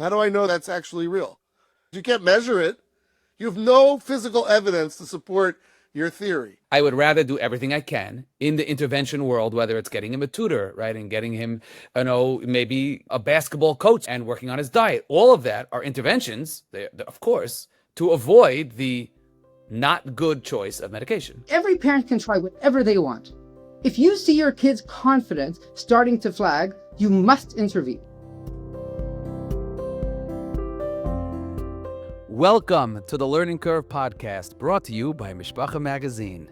How do I know that's actually real? You can't measure it. You have no physical evidence to support your theory. I would rather do everything I can in the intervention world, whether it's getting him a tutor, right, and getting him, maybe a basketball coach and working on his diet. All of that are interventions, of course, to avoid the not good choice of medication. Every parent can try whatever they want. If you see your kid's confidence starting to flag, you must intervene. Welcome to the Learning Curve podcast, brought to you by Mishpacha magazine.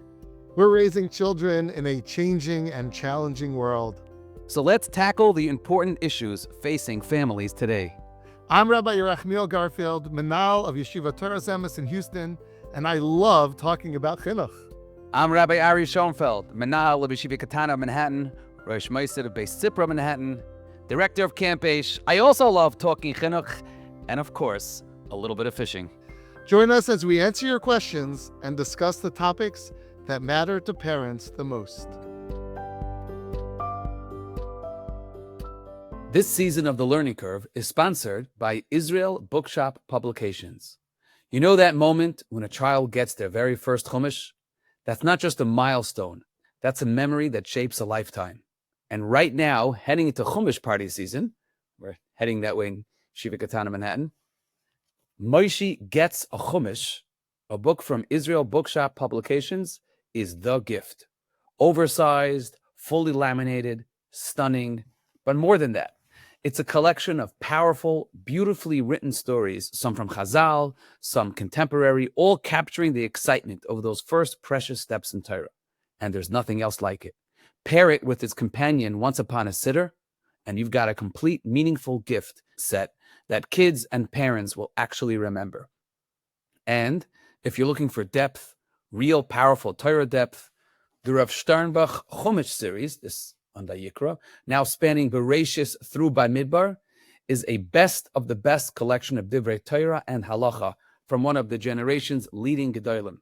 We're raising children in a changing and challenging world. So let's tackle the important issues facing families today. I'm Rabbi Garfield, Manal of Yeshiva Torah Zemes in Houston, and I love talking about chinuch. I'm Rabbi Ari Schonfeld, Manal of Yeshiva Katana Manhattan, Rosh Meister of Beis Sipra Manhattan, Director of Camp Aish. I also love talking chinuch, and of course, a little bit of fishing. Join us as we answer your questions and discuss the topics that matter to parents the most. This season of The Learning Curve is sponsored by Israel Bookshop Publications. You know that moment when a child gets their very first chumash? That's not just a milestone. That's a memory that shapes a lifetime. And right now, heading into chumash party season, we're heading that way in Yeshiva Katana Manhattan, Moshe Gets a Chumash, a book from Israel Bookshop Publications, is the gift. Oversized, fully laminated, stunning, but more than that. It's a collection of powerful, beautifully written stories, some from Chazal, some contemporary, all capturing the excitement of those first precious steps in Torah. And there's nothing else like it. Pair it with its companion, Once Upon a Sitter, and you've got a complete, meaningful gift set that kids and parents will actually remember. And if you're looking for depth, real powerful Torah depth, the Rav Sternbach Chumash series, this on Vayikra, now spanning Bereshis through Bamidbar, is a best of the best collection of Divrei Torah and Halacha from one of the generation's leading Gedolim.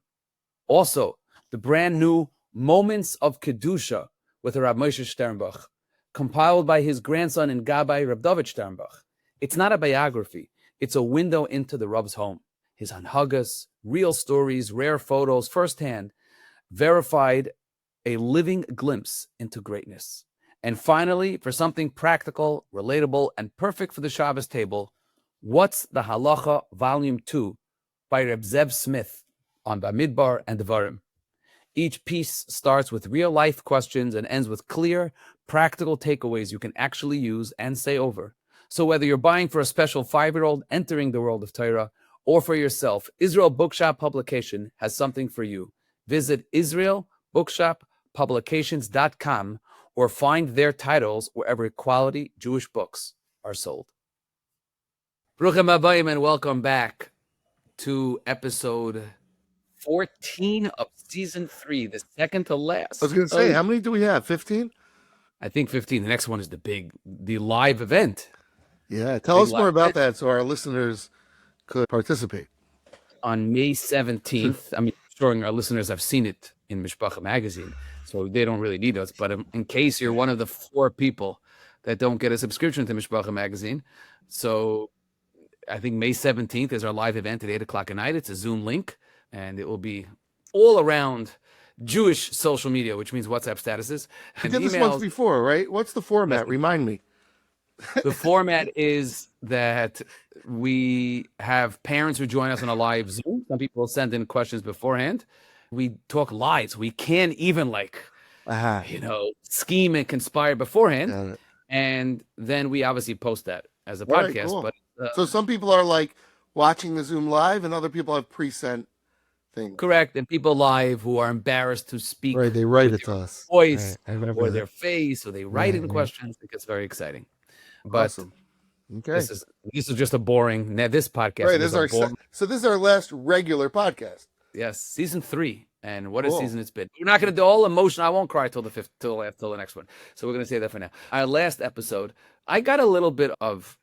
Also, the brand new Moments of Kedusha with Rav Moshe Sternbach, compiled by his grandson and Gabbai, Rav David Sternbach. It's not a biography. It's a window into the Rav's home. His hanhagas, real stories, rare photos, firsthand, verified a living glimpse into greatness. And finally, for something practical, relatable, and perfect for the Shabbos table, What's the Halacha, Volume 2, by Reb Zev Smith on Bamidbar and Devarim. Each piece starts with real-life questions and ends with clear, practical takeaways you can actually use and say over. So whether you're buying for a special 5-year-old entering the world of Torah, or for yourself, Israel Bookshop Publication has something for you. Visit israelbookshoppublications.com or find their titles wherever quality Jewish books are sold. Bruchim Habayim, and welcome back to episode 14 of season 3, the second to last. I was going to say, how many do we have? 15? I think 15. The next one is the live event. Yeah, tell us more about that so our listeners could participate. On May 17th, I'm sure our listeners have seen it in Mishpacha magazine, so they don't really need us. But in case you're one of the 4 people that don't get a subscription to Mishpacha magazine, so I think May 17th is our live event at 8 o'clock at night. It's a Zoom link, and it will be all around Jewish social media, which means WhatsApp statuses. You did this once before, right? What's the format? Remind me. The format is that we have parents who join us on a live Zoom. Some people send in questions beforehand. We talk live. So we can't even scheme and conspire beforehand. And then we obviously post that as a podcast. Right, cool. But so some people are like watching the Zoom live and other people have pre-sent things. Correct. And people live who are embarrassed to speak. Right, they write it to us. Voice right, or their face, or they write in questions. It gets very exciting. But awesome. Okay. This is just a boring. This podcast. Right. This is our last regular podcast. Yes, season 3, and what a season it's been. We're not going to do all emotion. I won't cry till the next one. So we're going to say that for now. Our last episode, I got a little bit of,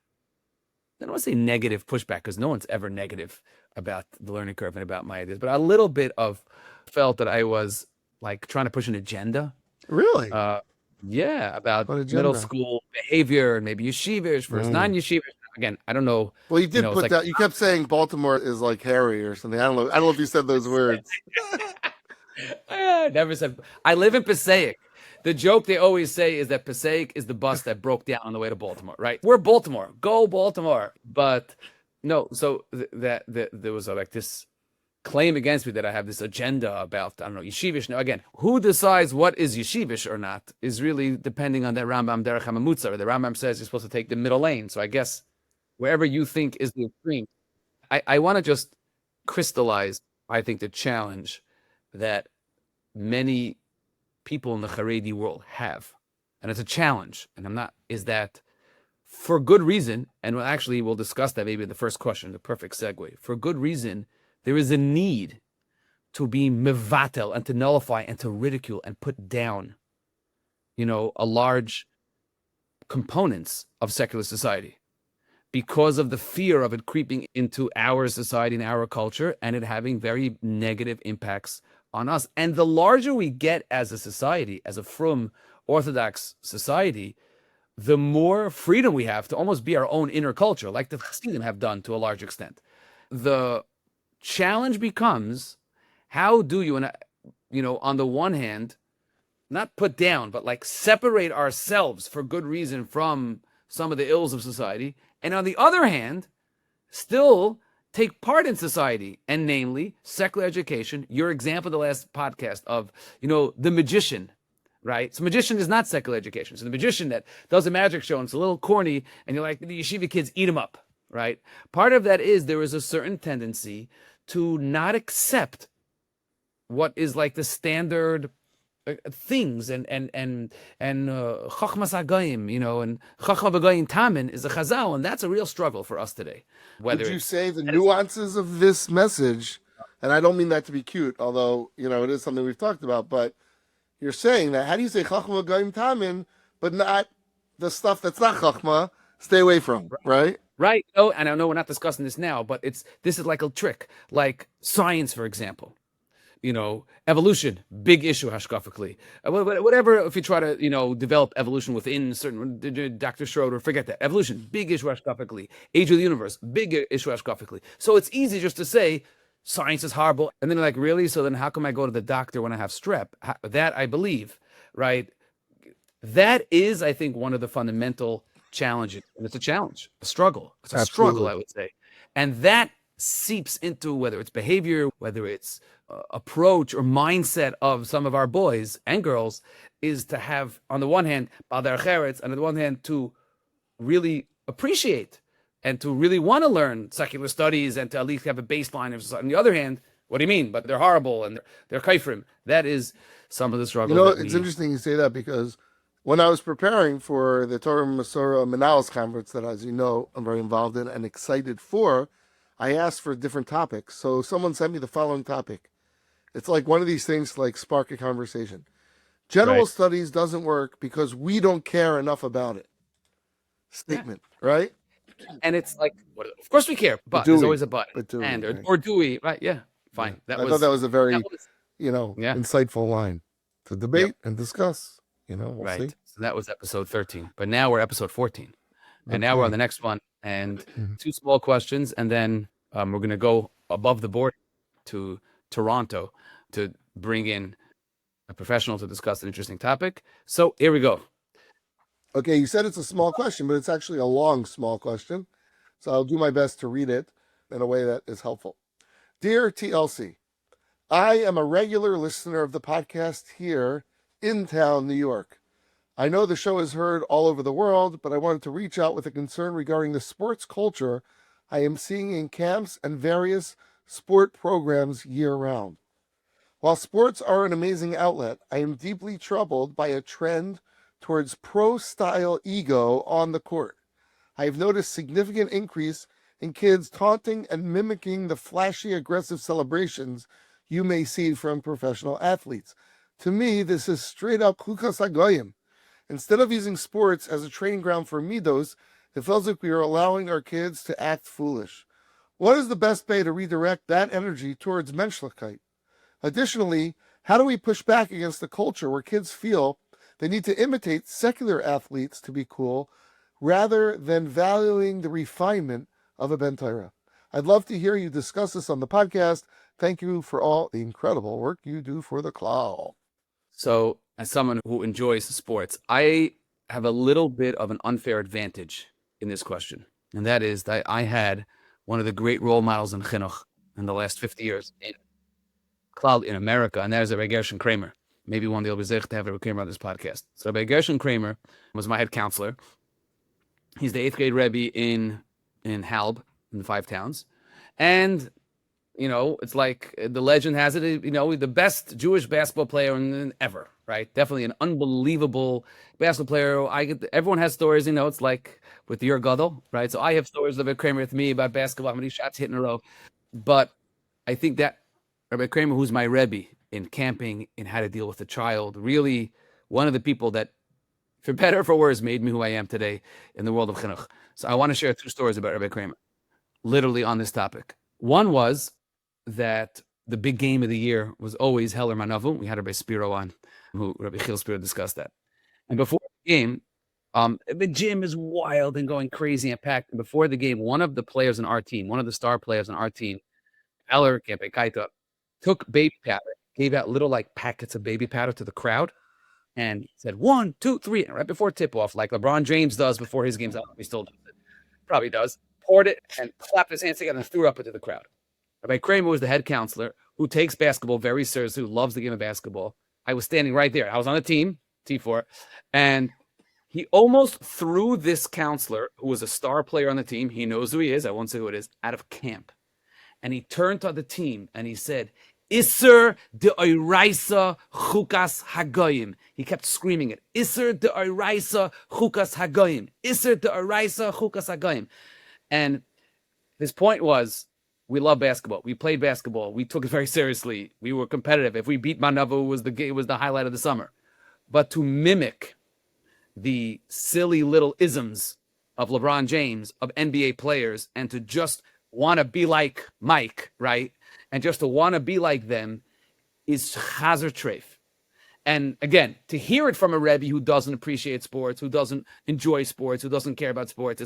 I don't want to say negative pushback because no one's ever negative about the learning curve and about my ideas, but a little bit of felt that I was like trying to push an agenda. Really? Yeah, about middle school behavior and maybe Yeshivish versus non-Yeshivish. again, I don't know. Well, you did it's put like, that. You kept saying Baltimore is like Harry or something. I don't know. I don't know if you said those words. I never said. I live in Passaic. The joke they always say is that Passaic is the bus that broke down on the way to Baltimore, right? We're Baltimore. Go Baltimore. But no, so there was like this claim against me that I have this agenda about, I don't know, Yeshivish. Now, again, who decides what is Yeshivish or not is really depending on that Rambam Derech HaMamutza. The Rambam says you're supposed to take the middle lane. So I guess wherever you think is the extreme. I want to just crystallize, I think, the challenge that many people in the Haredi world have. And it's a challenge. And is that for good reason, and we'll discuss that maybe in the first question, the perfect segue. For good reason, there is a need to be mevatel and to nullify and to ridicule and put down, a large components of secular society because of the fear of it creeping into our society and our culture and it having very negative impacts on us. And the larger we get as a society, as a frum Orthodox society, the more freedom we have to almost be our own inner culture, like the Chassidim have done to a large extent. The challenge becomes, how do you, on the one hand, not put down, but like separate ourselves for good reason from some of the ills of society, and on the other hand, still take part in society, and namely secular education. Your example, the last podcast of, the magician, right? So magician is not secular education. So the magician that does a magic show and it's a little corny, and you're like, the yeshiva kids, eat them up, right? Part of that is there is a certain tendency to not accept what is like the standard things and chachmas hagayim, and chachma b'gayim tamin is a chazal, and that's a real struggle for us today. Would you say the nuances of this message, and I don't mean that to be cute, although it is something we've talked about, but you're saying that, how do you say chachma b'gayim tamin, but not the stuff that's not chachma, stay away from, right? Right. Oh, and I know we're not discussing this now, but this is like a trick, like science, for example. Evolution, big issue hashkafically. Whatever, if you try to, develop evolution within certain, Dr. Schroeder, forget that. Evolution, big issue hashkafically. Age of the universe, big issue hashkafically. So it's easy just to say, science is horrible. And then like, really? So then how come I go to the doctor when I have strep? That I believe, right? That is, I think, one of the fundamental challenges. And it's a challenge, a struggle. It's a Absolutely. struggle, I would say. And that seeps into whether it's behavior, whether it's approach or mindset of some of our boys and girls, is to have, on the one hand, Badar Cheretz, and on the one hand, to really appreciate and to really want to learn secular studies and to at least have a baseline of society. On the other hand, what do you mean? But they're horrible and they're kaifrim. That is some of the struggle. It's interesting you say that, because when I was preparing for the Torah Masorah Manalis conference that, as you know, I'm very involved in and excited for, I asked for different topics. So someone sent me the following topic. It's like one of these things to like spark a conversation. General studies doesn't work because we don't care enough about it. Statement, right? And it's like, of course we care, but there's always a but. Or do we? Right? Yeah, fine. I thought that was a very, insightful line to debate and discuss. We'll see. So that was episode 13, but now we're episode 14, and now we're on the next one. And two small questions, and then we're going to go above the board to Toronto to bring in a professional to discuss an interesting topic. So here we go. Okay, you said it's a small question, but it's actually a long, small question. So I'll do my best to read it in a way that is helpful. Dear TLC, I am a regular listener of the podcast here in town, New York. I know the show is heard all over the world, but I wanted to reach out with a concern regarding the sports culture I am seeing in camps and various sport programs year-round. While sports are an amazing outlet, I am deeply troubled by a trend towards pro-style ego on the court. I have noticed significant increase in kids taunting and mimicking the flashy, aggressive celebrations you may see from professional athletes. To me, this is straight-up chukas hagoyim. Instead of using sports as a training ground for midos, it feels like we are allowing our kids to act foolish. What is the best way to redirect that energy towards menschlichkeit? Additionally, how do we push back against the culture where kids feel they need to imitate secular athletes to be cool, rather than valuing the refinement of a Ben Torah. I'd love to hear you discuss this on the podcast. Thank you for all the incredible work you do for the Klal. So, as someone who enjoys sports, I have a little bit of an unfair advantage in this question. And that is that I had one of the great role models in chinuch in the last 50 years in Klal in America, and that is Rabbi Gershon Kramer. Maybe one day I'll be zeich to have Rabbi Kramer on this podcast. So Rabbi Gershon Kramer was my head counselor. He's the 8th grade Rebbe in Halb, in the 5 towns. And, you know, it's like the legend has it, you know, the best Jewish basketball player ever, right? Definitely an unbelievable basketball player. Everyone has stories, you know, it's like with your Gadol, right? So I have stories of Rabbi Kramer with me about basketball, how many shots hit in a row. But I think that Rabbi Kramer, who's my Rebbe in camping, in how to deal with a child, really one of the people that, for better or for worse, made me who I am today in the world of chinuch. So I want to share 2 stories about Rabbi Kramer, literally on this topic. One was that the big game of the year was always Heller Manavu. We had Rabbi Spiro on, who Rabbi Chil Spiro discussed that. And before the game, the gym is wild and going crazy and packed. And before the game, one of the players on our team, one of the star players on our team, Eller Kempe Kaita, took baby powder, gave out little like packets of baby powder to the crowd, and said 1, 2, 3, right before tip-off, like LeBron James does before his games. I don't know if he still does it. Probably does. Poured it and clapped his hands together and threw up into the crowd. Rabbi Kramer was the head counselor who takes basketball very seriously, who loves the game of basketball. I was standing right there. I was on the team, T4, and he almost threw this counselor, who was a star player on the team, he knows who he is, I won't say who it is, out of camp. And he turned to the team and he said, Isser de Oiraisa Chukas Hagoyim. He kept screaming it. Isser de Oiraisa Chukas Hagoyim. Isser de Oiraisa Chukas Hagoyim. And his point was, we love basketball. We played basketball. We took it very seriously. We were competitive. If we beat Manavu, it was the highlight of the summer. But to mimic the silly little isms of LeBron James, of NBA players, and to just want to be like Mike, right? And just to want to be like them is chazer treif. And again, to hear it from a Rebbe who doesn't appreciate sports, who doesn't enjoy sports, who doesn't care about sports,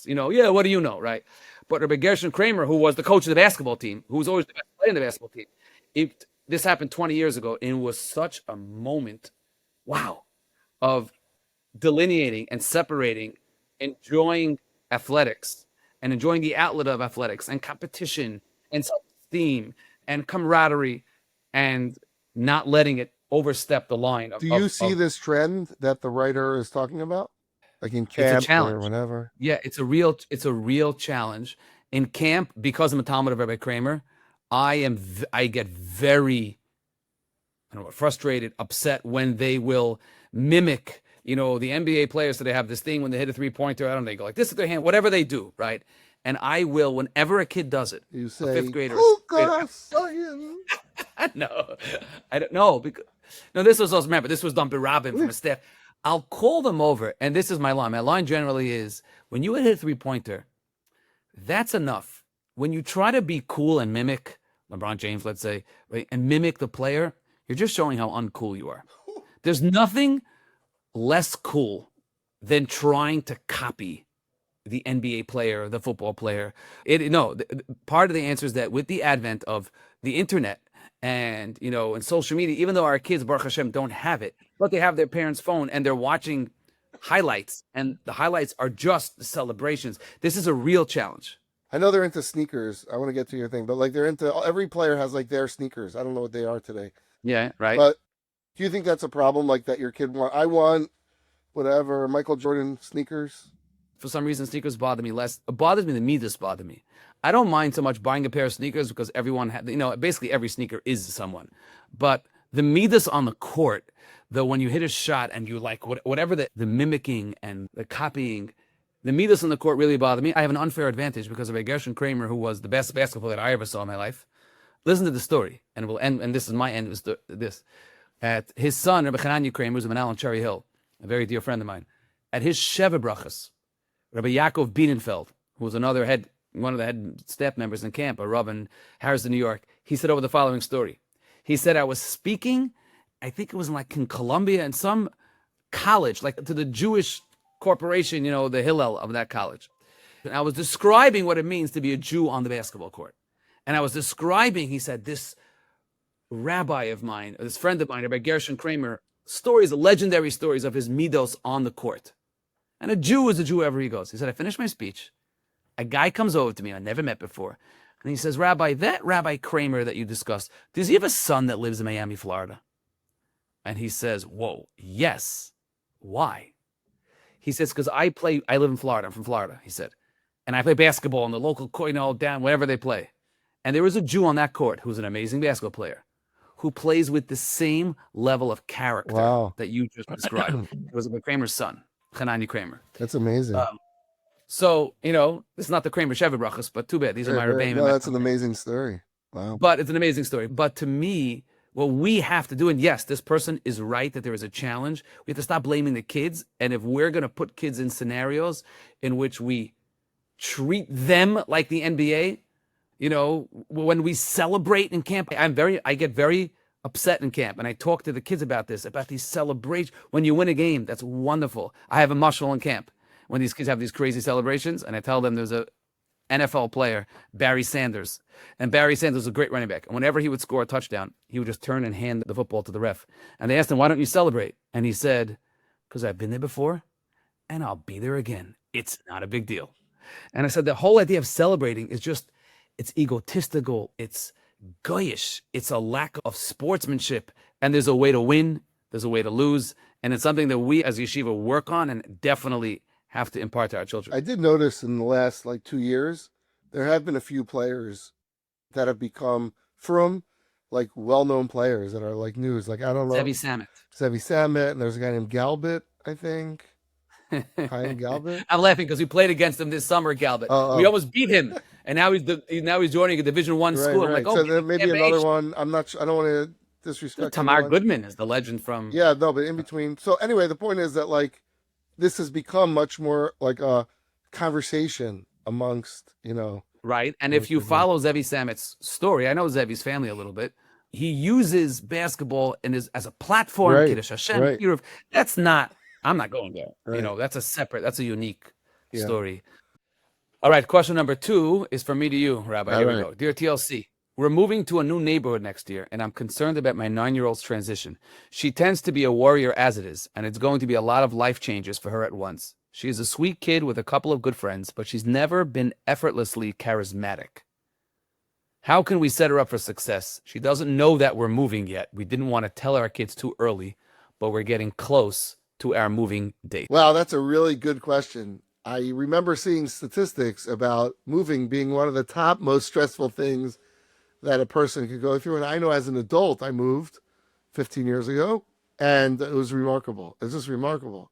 yeah, what do you know, right? But Rabbi Gershon Kramer, who was the coach of the basketball team, who was always the best player in the basketball team, this happened 20 years ago, and it was such a moment, wow, of delineating and separating, enjoying athletics, and enjoying the outlet of athletics, and competition, and self-esteem, and camaraderie, and not letting it overstep the line. Do you see this trend that the writer is talking about? Like in camp or whatever? Yeah, it's a real challenge. In camp, because I'm a Talmud of Rabbi Kramer, I get very, frustrated, upset when they will mimic, the NBA players. So they have this thing when they hit a 3-pointer, they go like this with their hand, whatever they do, right? And I will, whenever a kid does it, you say, a 5th grader. No, I don't know. This was also, remember, this was done by Rabin from a staff. I'll call them over, and this is my line. My line generally is, when you hit a 3-pointer, that's enough. When you try to be cool and mimic LeBron James, let's say, right, and mimic the player, you're just showing how uncool you are. There's nothing less cool than trying to copy the NBA player, the football player. Part of the answer is that with the advent of the internet and, and social media, even though our kids, Baruch Hashem, don't have it, but they have their parents' phone and they're watching highlights, and the highlights are just the celebrations. This is a real challenge. I know they're into sneakers. I want to get to your thing, but they're into, every player has their sneakers. I don't know what they are today. Yeah, right. But do you think that's a problem? Like that your kid I want whatever, Michael Jordan sneakers? For some reason, sneakers bother me less. It bothers me the midas bother me. I don't mind so much buying a pair of sneakers because everyone basically every sneaker is someone. But the midas on the court, though, when you hit a shot and you like whatever the mimicking and the copying, the midas on the court really bother me. I have an unfair advantage because of Gershon Kramer, who was the best basketball player I ever saw in my life. Listen to the story, and it will end. And this is my end. This at his son Rabbi Hananya Kramer, who's a Manal on Cherry Hill, a very dear friend of mine. At his Sheva Brachas, Rabbi Yaakov Bienenfeld, who was one of the head staff members in camp, a Rav in Harrison, New York, he said over the following story. He said, I was speaking, I think it was in Columbia, in some college, like to the Jewish corporation, the Hillel of that college. And I was describing what it means to be a Jew on the basketball court. And I was describing, he said, this rabbi of mine, this friend of mine, Rabbi Gershon Kramer, legendary stories of his midos on the court. And a Jew is a Jew wherever he goes. He said, I finished my speech. A guy comes over to me I never met before. And he says, Rabbi, that Rabbi Kramer that you discussed, does he have a son that lives in Miami, Florida? And he says, whoa, yes. Why? He says, because I live in Florida. I'm from Florida, he said. And I play basketball in the local court, down wherever they play. And there was a Jew on that court who's an amazing basketball player who plays with the same level of character that you just described. It was Kramer's son, Hanani Kramer. That's amazing. So, this is not the Kramer Sheva brachas, but too bad. These are my Rebbeim. No, that's an amazing story. Wow. But it's an amazing story. But to me, what we have to do, and yes, this person is right that there is a challenge. We have to stop blaming the kids. And if we're going to put kids in scenarios in which we treat them like the NBA, when we celebrate in camp, I get very upset in camp. And I talk to the kids about these celebrations. When you win a game, that's wonderful. I have a mashal in camp when these kids have these crazy celebrations. And I tell them there's a NFL player, Barry Sanders. And Barry Sanders was a great running back. And whenever he would score a touchdown, he would just turn and hand the football to the ref. And they asked him, why don't you celebrate? And he said, because I've been there before and I'll be there again. It's not a big deal. And I said, the whole idea of celebrating is just, it's egotistical. It's goyish. It's a lack of sportsmanship. And there's a way to win. There's a way to lose. And it's something that we as yeshiva work on and definitely have to impart to our children. I did notice in the last 2 years, there have been a few players that have become from well-known players that are news. I don't know. Zevi Samet, and there's a guy named Galbit, I think. Chaim Galbit. I'm laughing because we played against him this summer, Galbit. We almost beat him, and now he's joining a Division I school. Right. I'm so there may be another one. I'm not sure. I don't want to disrespect Tamar anyone. Goodman is the legend from. Yeah, no, but in between. So anyway, the point is that this has become much more like a conversation amongst, Right. And if you follow Zevi Samet's story, I know Zevi's family a little bit. He uses basketball as a platform. Right. Kiddush Hashem. Right. I'm not going there. Right. That's a unique story. All right. Question number 2 is from me to you, Rabbi. Here we go. Dear TLC, we're moving to a new neighborhood next year, and I'm concerned about my 9-year-old's transition. She tends to be a warrior as it is, and it's going to be a lot of life changes for her at once. She is a sweet kid with a couple of good friends, but she's never been effortlessly charismatic. How can we set her up for success? She doesn't know that we're moving yet. We didn't want to tell our kids too early, but we're getting close to our moving date. Wow, that's a really good question. I remember seeing statistics about moving being one of the top most stressful things that a person could go through. And I know as an adult, I moved 15 years ago, and it was remarkable. It's just remarkable.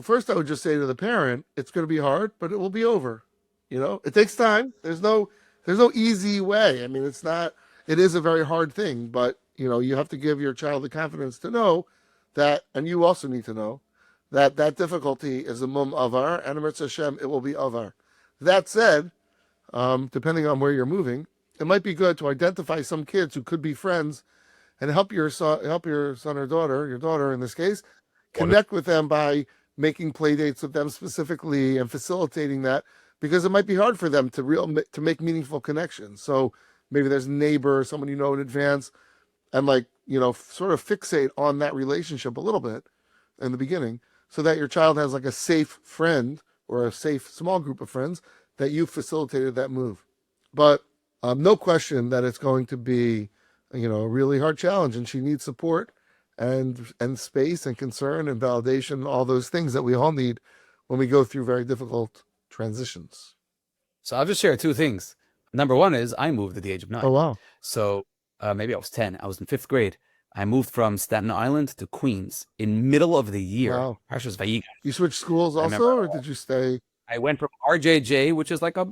First, I would just say to the parent, it's going to be hard, but it will be over. It takes time. There's no easy way. I mean, it is a very hard thing, but, you have to give your child the confidence to know that, and you also need to know that difficulty is a mum avar, and Eretz Hashem, it will be avar. That said, depending on where you're moving, it might be good to identify some kids who could be friends and help your son or daughter, your daughter in this case, connect with them by making play dates with them specifically and facilitating that, because it might be hard for them to make meaningful connections. So maybe there's a neighbor, someone in advance, and sort of fixate on that relationship a little bit in the beginning, so that your child has a safe friend or a safe small group of friends that you facilitated that move. But no question that it's going to be, a really hard challenge, and she needs support and space and concern and validation, all those things that we all need when we go through very difficult transitions. So I'll just share 2 things. Number 1 is I moved at the age of 9. Oh, wow. So maybe I was 10. I was in 5th grade. I moved from Staten Island to Queens in middle of the year. Wow. Parshas Vayiga. You switched schools also, or did you stay? I went from RJJ, which is like a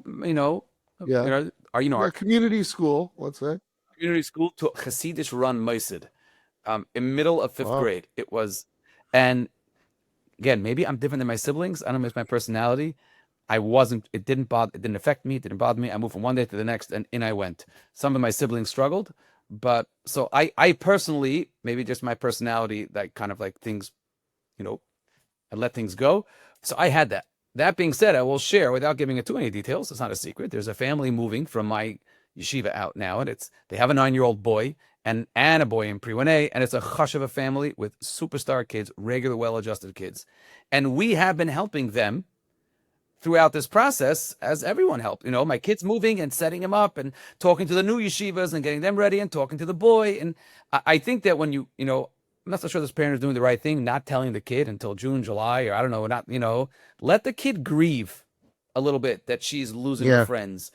community school, let's say. Community school, to Hasidic run Mosid. In middle of 5th Wow. grade. It was, and again, maybe I'm different than my siblings. I don't know if it's my personality. It didn't affect me. It didn't bother me. I moved from one day to the next, and in I went. Some of my siblings struggled, but so I personally, maybe just my personality, that kind of things, I'd let things go. So I had that. That being said, I will share without giving it too many details. It's not a secret. There's a family moving from my yeshiva out now, and they have a 9-year-old boy and a boy in pre-1A, and it's a hush of a family with superstar kids, regular, well-adjusted kids. And we have been helping them throughout this process, as everyone helped. My kids moving and setting him up and talking to the new yeshivas and getting them ready and talking to the boy. And I think that when I'm not so sure this parent is doing the right thing, not telling the kid until June, July, or I don't know, let the kid grieve a little bit that she's losing her friends.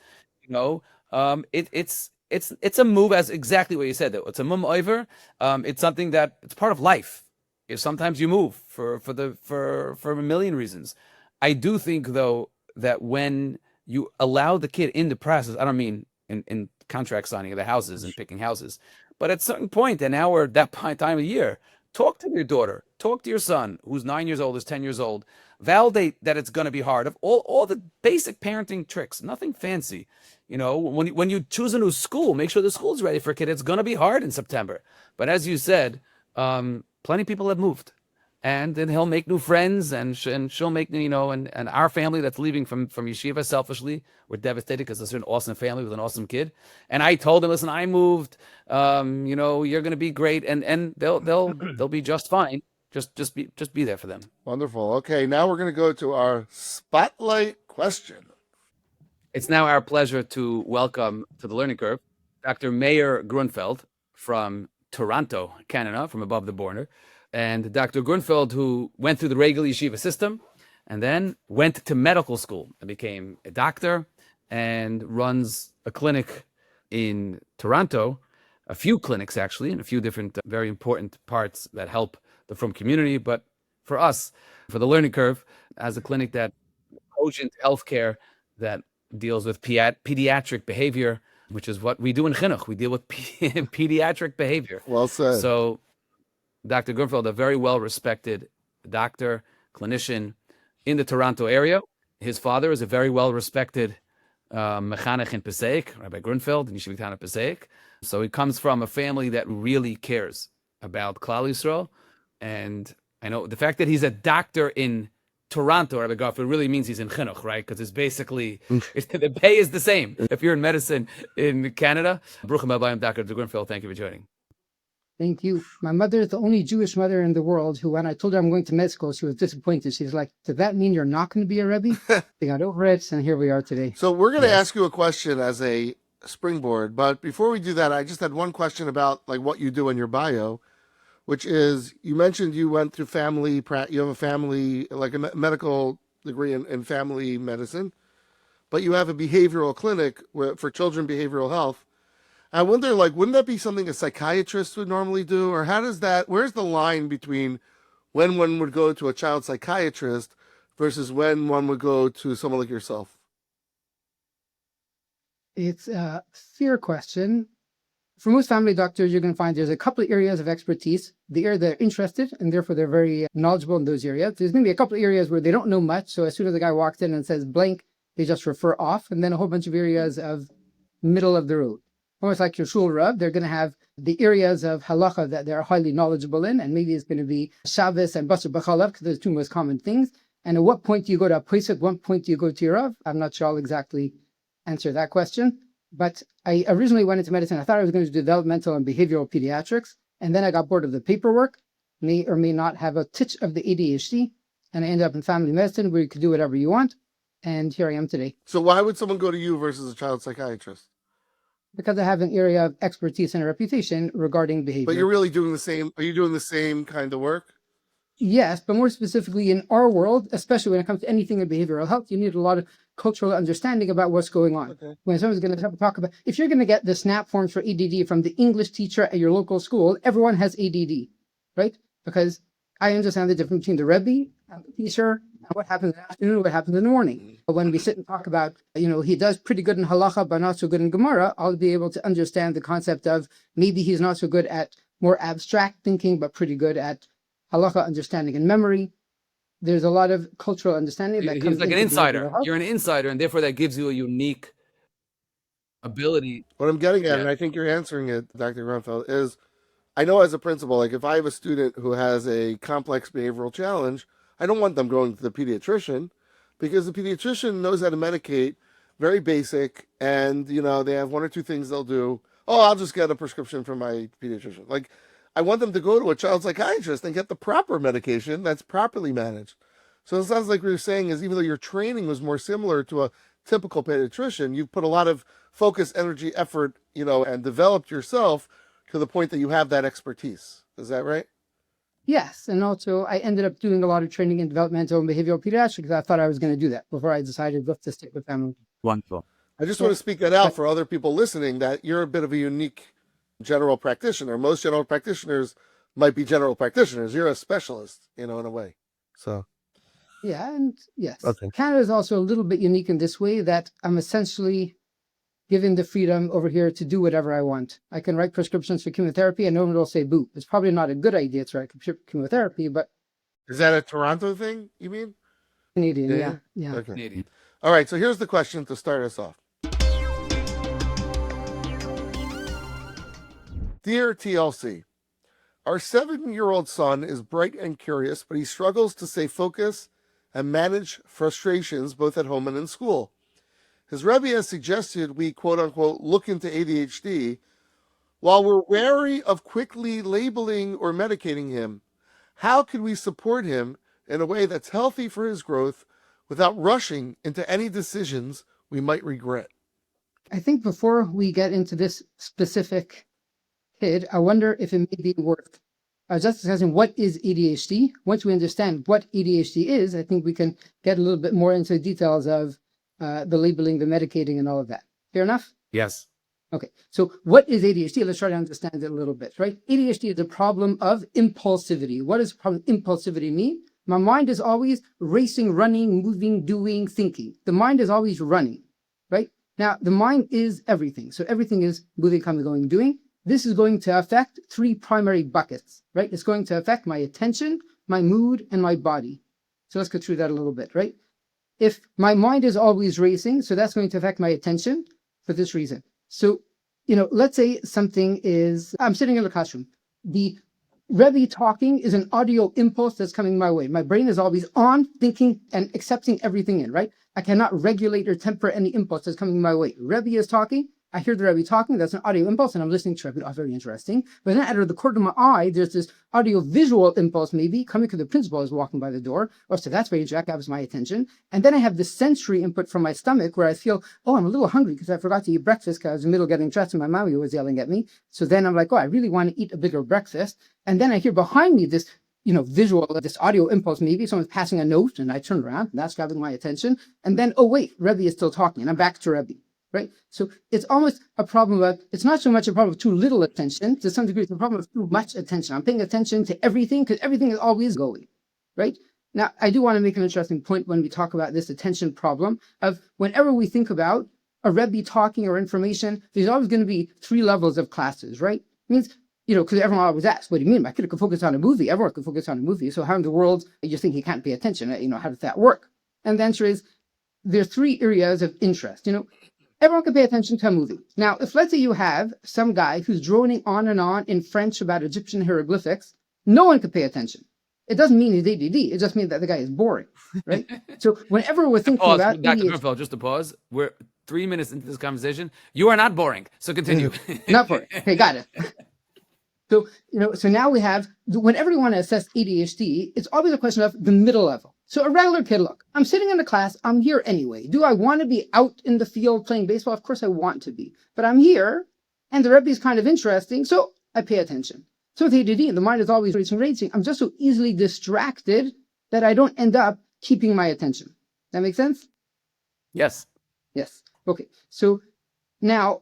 It's a move, as exactly what you said. That it's a mum over. It's something that it's part of life. If sometimes you move for a million reasons. I do think though that when you allow the kid in the process, I don't mean in contract signing of the houses and picking houses, but at a certain point, and now we're at that time of year, talk to your daughter, talk to your son, who's 9 years old, is 10 years old, validate that it's going to be hard. Of all the basic parenting tricks, nothing fancy. When you choose a new school, make sure the school's ready for a kid. It's going to be hard in September. But as you said, plenty of people have moved. And then he'll make new friends, and she'll make, and our family that's leaving from yeshiva, selfishly, we're devastated because it's an awesome family with an awesome kid. And I told them, listen, I moved, you're going to be great, and they'll be just fine. Just be there for them. Wonderful. Okay, now we're going to go to our spotlight question. It's now our pleasure to welcome to the Learning Curve Dr. Meir Grunfeld from Toronto, Canada, from above the border. And Dr. Grunfeld, who went through the regular yeshiva system and then went to medical school and became a doctor and runs a clinic in Toronto, a few clinics actually, in a few different very important parts that help the Frum community. But for us, for the Learning Curve, as a clinic that cogent healthcare that deals with pediatric behavior, which is what we do in Chinuch. We deal with pediatric behavior. Well said. So Dr. Grunfeld, a very well-respected doctor, clinician in the Toronto area. His father is a very well-respected mechanech in Passaic, Rabbi Grunfeld in Yeshivish Passaic. So he comes from a family that really cares about Klal Yisrael. And I know the fact that he's a doctor in Toronto, Rabbi Garfield, really means he's in Chinuch, right? Because it's basically, the pay is the same. If you're in medicine in Canada, Bruchim Abayim, Dr. Grunfeld, thank you for joining. Thank you. My mother is the only Jewish mother in the world who, when I told her I'm going to med school, she was disappointed. She's like, does that mean you're not going to be a Rebbe? They got over it, and here we are today. So we're going to ask you a question as a springboard. But before we do that, I just had one question about what you do in your bio, which is, you mentioned you went through you have a family, like a medical degree in family medicine, but you have a behavioral clinic for children behavioral health. I wonder, wouldn't that be something a psychiatrist would normally do? Or where's the line between when one would go to a child psychiatrist versus when one would go to someone like yourself? It's a fair question. For most family doctors, you're going to find there's a couple of areas of expertise. The area they're interested, and therefore they're very knowledgeable in those areas. There's going to be a couple of areas where they don't know much. So as soon as the guy walks in and says blank, they just refer off. And then a whole bunch of areas of middle of the road. Almost like your shul rav, they're going to have the areas of halacha that they're highly knowledgeable in, and maybe it's going to be Shabbos and Basar B'chalav, because they're the two most common things. And at what point do you go to a posek? What point do you go to your rav? I'm not sure I'll exactly answer that question. But I originally went into medicine. I thought I was going to do developmental and behavioral pediatrics, and then I got bored of the paperwork, may or may not have a titch of the ADHD, and I ended up in family medicine where you could do whatever you want, and here I am today. So why would someone go to you versus a child psychiatrist? Because I have an area of expertise and a reputation regarding behavior. But you're really doing the same. Are you doing the same kind of work? Yes, but more specifically in our world, especially when it comes to anything in behavioral health, you need a lot of cultural understanding about what's going on. Okay. When someone's going to talk about, if you're going to get the SNAP forms for ADD from the English teacher at your local school, everyone has ADD, right? Because I understand the difference between the Rebbe and the teacher, and what happens in the afternoon, what happens in the morning. But when we sit and talk about, he does pretty good in halacha, but not so good in Gemara, I'll be able to understand the concept of maybe he's not so good at more abstract thinking, but pretty good at halacha understanding and memory. There's a lot of cultural understanding that comes. He's like an insider. You're an insider, and therefore that gives you a unique ability. What I'm getting at, and I think you're answering it, Dr. Grunfeld, is I know as a principal, if I have a student who has a complex behavioral challenge, I don't want them going to the pediatrician because the pediatrician knows how to medicate, very basic, and they have one or two things they'll do. Oh, I'll just get a prescription from my pediatrician. Like, I want them to go to a child psychiatrist and get the proper medication that's properly managed. So it sounds like what you're saying is even though your training was more similar to a typical pediatrician, you've put a lot of focus, energy, effort, and developed yourself to the point that you have that expertise. Is that right? Yes, and also I ended up doing a lot of training in developmental and behavioral pediatrics because I thought I was going to do that before I decided to stick with family. Wonderful. I just want to speak that out for other people listening that you're a bit of a unique general practitioner. Most general practitioners might be general practitioners. You're a specialist, in a way. So. Yeah, and yes. Okay. Canada is also a little bit unique in this way that I'm essentially given the freedom over here to do whatever I want. I can write prescriptions for chemotherapy and no one will say boo. It's probably not a good idea to write chemotherapy, but... Is that a Toronto thing, you mean? Canadian, yeah. Okay. Canadian. All right, so here's the question to start us off. Dear TLC, our 7-year-old son is bright and curious, but he struggles to stay focused and manage frustrations both at home and in school. His Rebbe has suggested we, quote-unquote, look into ADHD. While we're wary of quickly labeling or medicating him, how can we support him in a way that's healthy for his growth without rushing into any decisions we might regret? I think before we get into this specific kid, I wonder if it may be worth just discussing what is ADHD. Once we understand what ADHD is, I think we can get a little bit more into the details of the labeling, the medicating, and all of that. Fair enough? Yes. Okay, so what is ADHD? Let's try to understand it a little bit, right? ADHD is a problem of impulsivity. What does problem impulsivity mean? My mind is always racing, running, moving, doing, thinking. The mind is always running, right? Now, the mind is everything. So everything is moving, coming, going, doing. This is going to affect 3 primary buckets, right? It's going to affect my attention, my mood, and my body. So let's go through that a little bit, right? If my mind is always racing, so that's going to affect my attention for this reason. So, let's say something is, I'm sitting in the classroom. The Rebbe talking is an audio impulse that's coming my way. My brain is always on, thinking and accepting everything in, right? I cannot regulate or temper any impulse that's coming my way. Rebbe is talking. I hear the Rebbe talking, that's an audio impulse, and I'm listening to Rebbe. Oh, very interesting. But then out of the corner of my eye, there's this audio visual impulse maybe coming because the principal is walking by the door. Oh, so that's very that grabs my attention. And then I have the sensory input from my stomach where I feel, oh, I'm a little hungry because I forgot to eat breakfast because I was in the middle of getting dressed and my mommy was yelling at me. So then I'm like, oh, I really want to eat a bigger breakfast. And then I hear behind me this visual, this audio impulse, maybe someone's passing a note and I turn around and that's grabbing my attention. And then, oh, wait, Rebbe is still talking and I'm back to Rebbe. Right? So it's almost a problem of, it's not so much a problem of too little attention. To some degree, it's a problem of too much attention. I'm paying attention to everything because everything is always going, right? Now, I do want to make an interesting point when we talk about this attention problem of whenever we think about a Rebbe talking or information, there's always going to be 3 levels of classes, right? It means, because everyone always asks, what do you mean? My kid could focus on a movie. Everyone could focus on a movie. So how in the world you think he can't pay attention? How does that work? And the answer is, there are 3 areas of interest, Everyone can pay attention to a movie. Now, if let's say you have some guy who's droning on and on in French about Egyptian hieroglyphics, no one could pay attention. It doesn't mean he's ADD. It just means that the guy is boring, right? So whenever we're thinking about Dr. Grunfeld, just to pause. We're 3 minutes into this conversation. You are not boring. So continue. Not boring. Okay, got it. So, so now we have, whenever you want to assess ADHD, it's always a question of the middle level. So a regular kid, look, I'm sitting in the class, I'm here anyway. Do I want to be out in the field playing baseball? Of course I want to be. But I'm here, and the Rebbe is kind of interesting, so I pay attention. So with ADD, the mind is always racing. I'm just so easily distracted that I don't end up keeping my attention. That make sense? Yes. Yes. Okay. So now,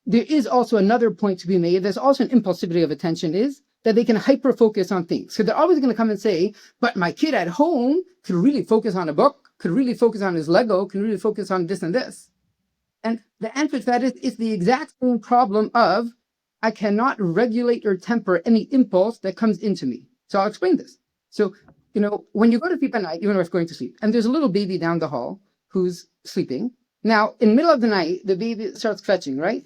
there is also another point to be made. There's also an impulsivity of attention is that they can hyper-focus on things. So they're always going to come and say, but my kid at home could really focus on a book, could really focus on his Lego, could really focus on this and this. And the answer to that is it's the exact same problem of I cannot regulate or temper any impulse that comes into me. So I'll explain this. So, when you go to sleep at night, even if going to sleep, and there's a little baby down the hall who's sleeping. Now, in the middle of the night, the baby starts fetching, right?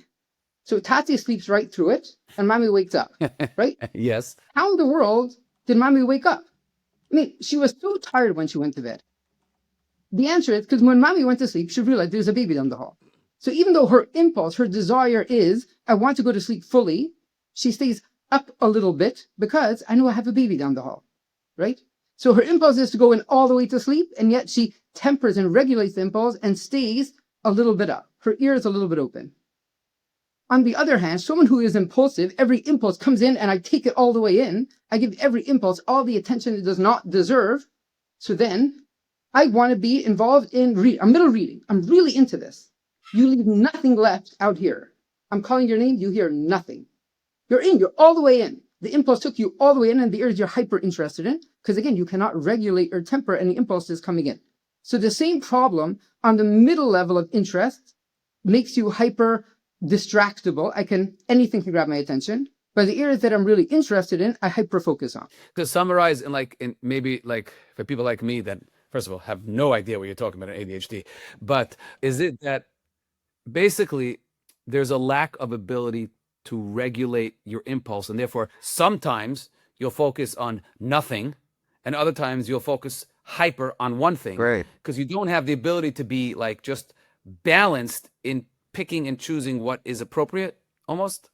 So Tati sleeps right through it, and mommy wakes up, right? Yes. How in the world did mommy wake up? I mean, she was so tired when she went to bed. The answer is because when mommy went to sleep, she realized there's a baby down the hall. So even though her impulse, her desire is, I want to go to sleep fully, she stays up a little bit because I know I have a baby down the hall, right? So her impulse is to go in all the way to sleep, and yet she tempers and regulates the impulse and stays a little bit up. Her ear is a little bit open. On the other hand, someone who is impulsive, every impulse comes in and I take it all the way in. I give every impulse all the attention it does not deserve. So then I want to be involved in I'm middle reading. I'm really into this. You leave nothing left out here. I'm calling your name. You hear nothing. You're in. You're all the way in. The impulse took you all the way in, and the ears you're hyper interested in. Because again, you cannot regulate or temper any impulses coming in. So the same problem on the middle level of interest makes you hyper distractible. Anything can grab my attention. But the areas that I'm really interested in, I hyper focus on. To summarize, maybe for people like me that, first of all, have no idea what you're talking about in ADHD, but is it that basically there's a lack of ability to regulate your impulse, and therefore sometimes you'll focus on nothing, and other times you'll focus hyper on one thing. Great. Because you don't have the ability to be just balanced in picking and choosing what is appropriate, almost?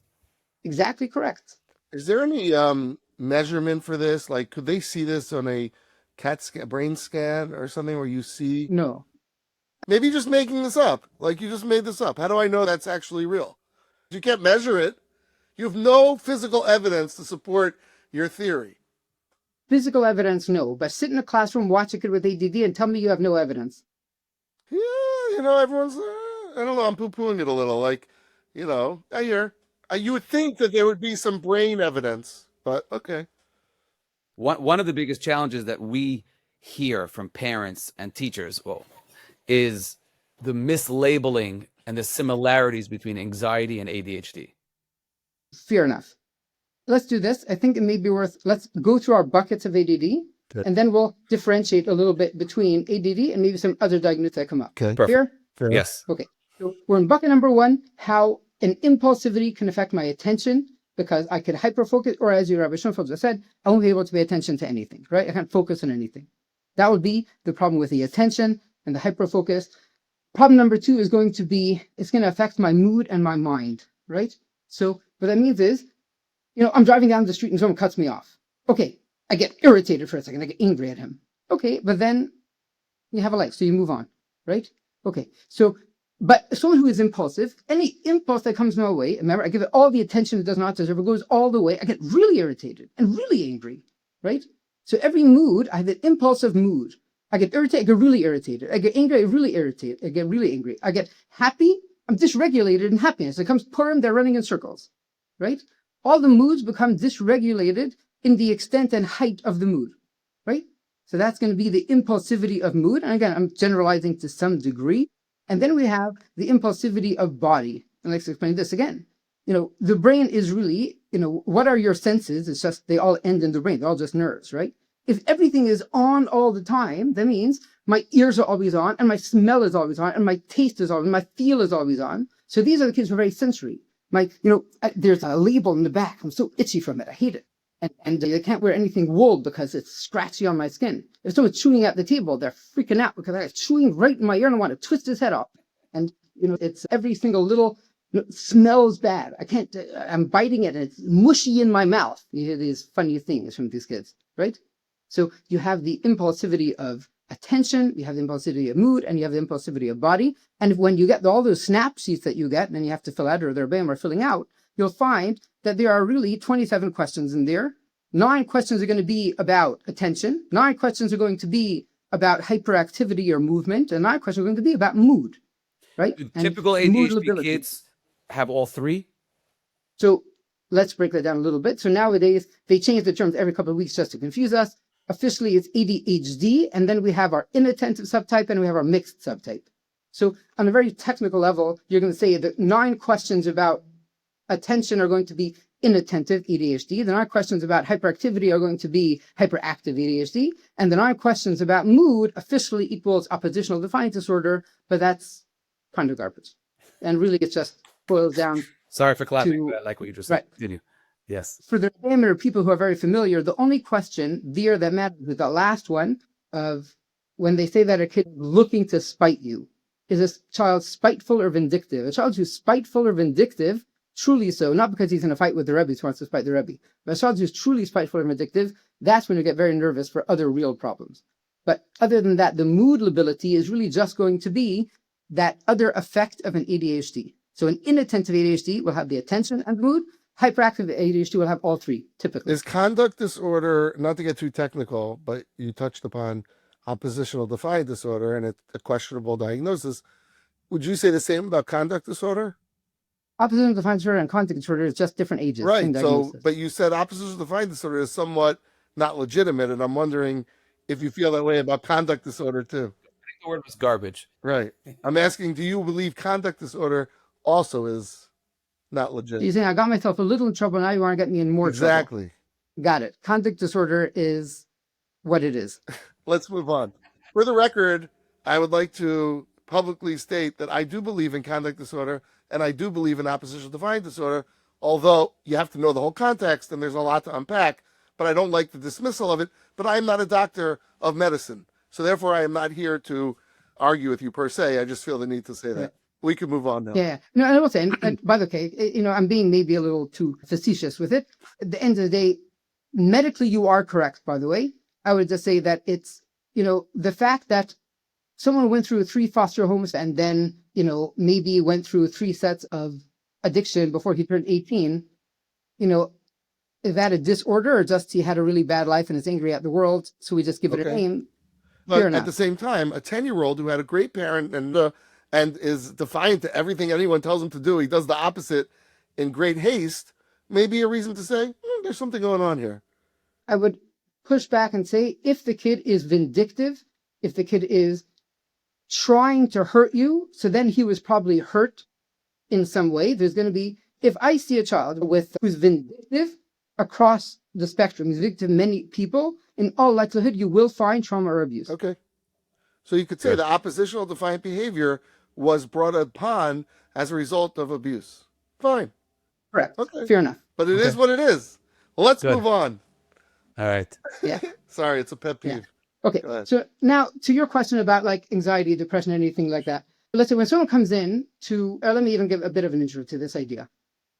Exactly correct. Is there any measurement for this? Like, could they see this on a CAT scan, brain scan or something where you see? No. Maybe you're just making this up. Like, you just made this up. How do I know that's actually real? You can't measure it. You have no physical evidence to support your theory. Physical evidence, no. But sit in a classroom, watch a kid with ADD, and tell me you have no evidence. Yeah, everyone's, I don't know, I'm poo-pooing it a little. Like, I hear. You would think that there would be some brain evidence, but okay. One of the biggest challenges that we hear from parents and teachers, is the mislabeling and the similarities between anxiety and ADHD. Fair enough. Let's do this. I think it may be let's go through our buckets of ADD, and then we'll differentiate a little bit between ADD and maybe some other diagnoses that come up. Okay. Perfect. Fair? Yes. Okay. So we're in bucket number 1, how an impulsivity can affect my attention, because I could hyperfocus, or as Rabbi Schonfeld just said, I won't be able to pay attention to anything, right? I can't focus on anything. That would be the problem with the attention and the hyperfocus. Problem number 2 is going to be, it's going to affect my mood and my mind, right? So what that means is, I'm driving down the street and someone cuts me off. Okay, I get irritated for a second. I get angry at him. Okay, but then you have a life, so you move on, right? Okay, so, but someone who is impulsive, any impulse that comes my way, remember, I give it all the attention it does not deserve, it goes all the way, I get really irritated and really angry, right? So every mood, I have an impulsive mood. I get irritated, I get really irritated. I get angry, I get really irritated. I get really angry. I get happy, I'm dysregulated in happiness. It comes Purim, they're running in circles, right? All the moods become dysregulated in the extent and height of the mood, right? So that's going to be the impulsivity of mood. And again, I'm generalizing to some degree. And then we have the impulsivity of body. And let's explain this again. The brain is really, what are your senses? It's just, they all end in the brain. They're all just nerves, right? If everything is on all the time, that means my ears are always on, and my smell is always on, and my taste is always on, my feel is always on. So these are the kids who are very sensory. There's a label in the back. I'm so itchy from it. I hate it. And I can't wear anything wool because it's scratchy on my skin. If someone's chewing at the table, they're freaking out because I'm chewing right in my ear and I want to twist his head off. And, it's every single little smells bad. I'm biting it and it's mushy in my mouth. You hear these funny things from these kids, right? So you have the impulsivity of attention, you have the impulsivity of mood, and you have the impulsivity of body. And when you get all those snap sheets that you get, and then you have to fill out, or they're BAM are filling out, you'll find that there are really 27 questions in there. 9 questions are going to be about attention. 9 questions are going to be about hyperactivity or movement. And 9 questions are going to be about mood, right? Do And typical mood ADHD ability. kids have all 3? So let's break that down a little bit. So nowadays, they change the terms every couple of weeks just to confuse us. Officially, it's ADHD, and then we have our inattentive subtype, and we have our mixed subtype. So on a very technical level, you're going to say that 9 questions about attention are going to be inattentive ADHD. The 9 questions about hyperactivity are going to be hyperactive ADHD. And the 9 questions about mood officially equals oppositional defiant disorder, but that's kind of garbage. And really, it just boils down. Sorry for clapping, but I like what you just said. Right. Continue. Yes. For the Rebbeim people who are very familiar, the only question there that matters is the last one of when they say that a kid is looking to spite you. Is this child spiteful or vindictive? A child who's spiteful or vindictive, truly so, not because he's in a fight with the Rebbe, who wants to spite the Rebbe, but a child who's truly spiteful or vindictive, that's when you get very nervous for other real problems. But other than that, the mood lability is really just going to be that other effect of an ADHD. So an inattentive ADHD will have the attention and mood. Hyperactive ADHD will have all three, typically. Is conduct disorder, not to get too technical, but you touched upon oppositional defiant disorder and a questionable diagnosis. Would you say the same about conduct disorder? Oppositional defiant disorder and conduct disorder is just different ages. Right. Same So, diagnosis. but you said oppositional defiant disorder is somewhat not legitimate, and I'm wondering if you feel that way about conduct disorder too. I think the word was garbage. Right. I'm asking, do you believe conduct disorder also is not legit? You're saying I got myself a little in trouble, now you want to get me in more trouble. Exactly. Got it. Conduct disorder is what it is. Let's move on. For the record, I would like to publicly state that I do believe in conduct disorder and I do believe in oppositional defiant disorder, although you have to know the whole context and there's a lot to unpack, but I don't like the dismissal of it. But I am not a doctor of medicine. So therefore, I am not here to argue with you per se. I just feel the need to say that. Yeah. We can move on now. Yeah. No, I will say, and by the way, I'm being maybe a little too facetious with it. At the end of the day, medically, you are correct, by the way. I would just say that it's, the fact that someone went through 3 foster homes and then, maybe went through 3 sets of addiction before he turned 18, is that a disorder or just he had a really bad life and is angry at the world, so we just give it a Okay. name? But at the same time, a 10-year-old who had a great parent and is defiant to everything anyone tells him to do, he does the opposite in great haste, may be a reason to say, there's something going on here. I would push back and say, if the kid is vindictive, if the kid is trying to hurt you, so then he was probably hurt in some way. There's going to be, if I see a child who's vindictive across the spectrum, he's vindictive to many people, in all likelihood, you will find trauma or abuse. Okay. So you could say the oppositional defiant behavior was brought upon as a result of abuse. Fine. Correct. Okay. Fair enough. But it is what it is. Let's Good. move on. All right. Yeah. Sorry, it's a pet peeve. Yeah. Okay. Go ahead. So now to your question about like anxiety, depression, anything like that. Let's say when someone comes in to, let me even give a bit of an intro to this idea.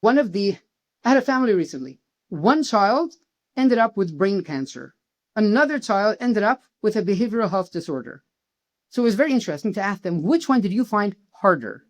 I had a family recently. One child ended up with brain cancer. Another child ended up with a behavioral health disorder. So it was very interesting to ask them, which one did you find harder?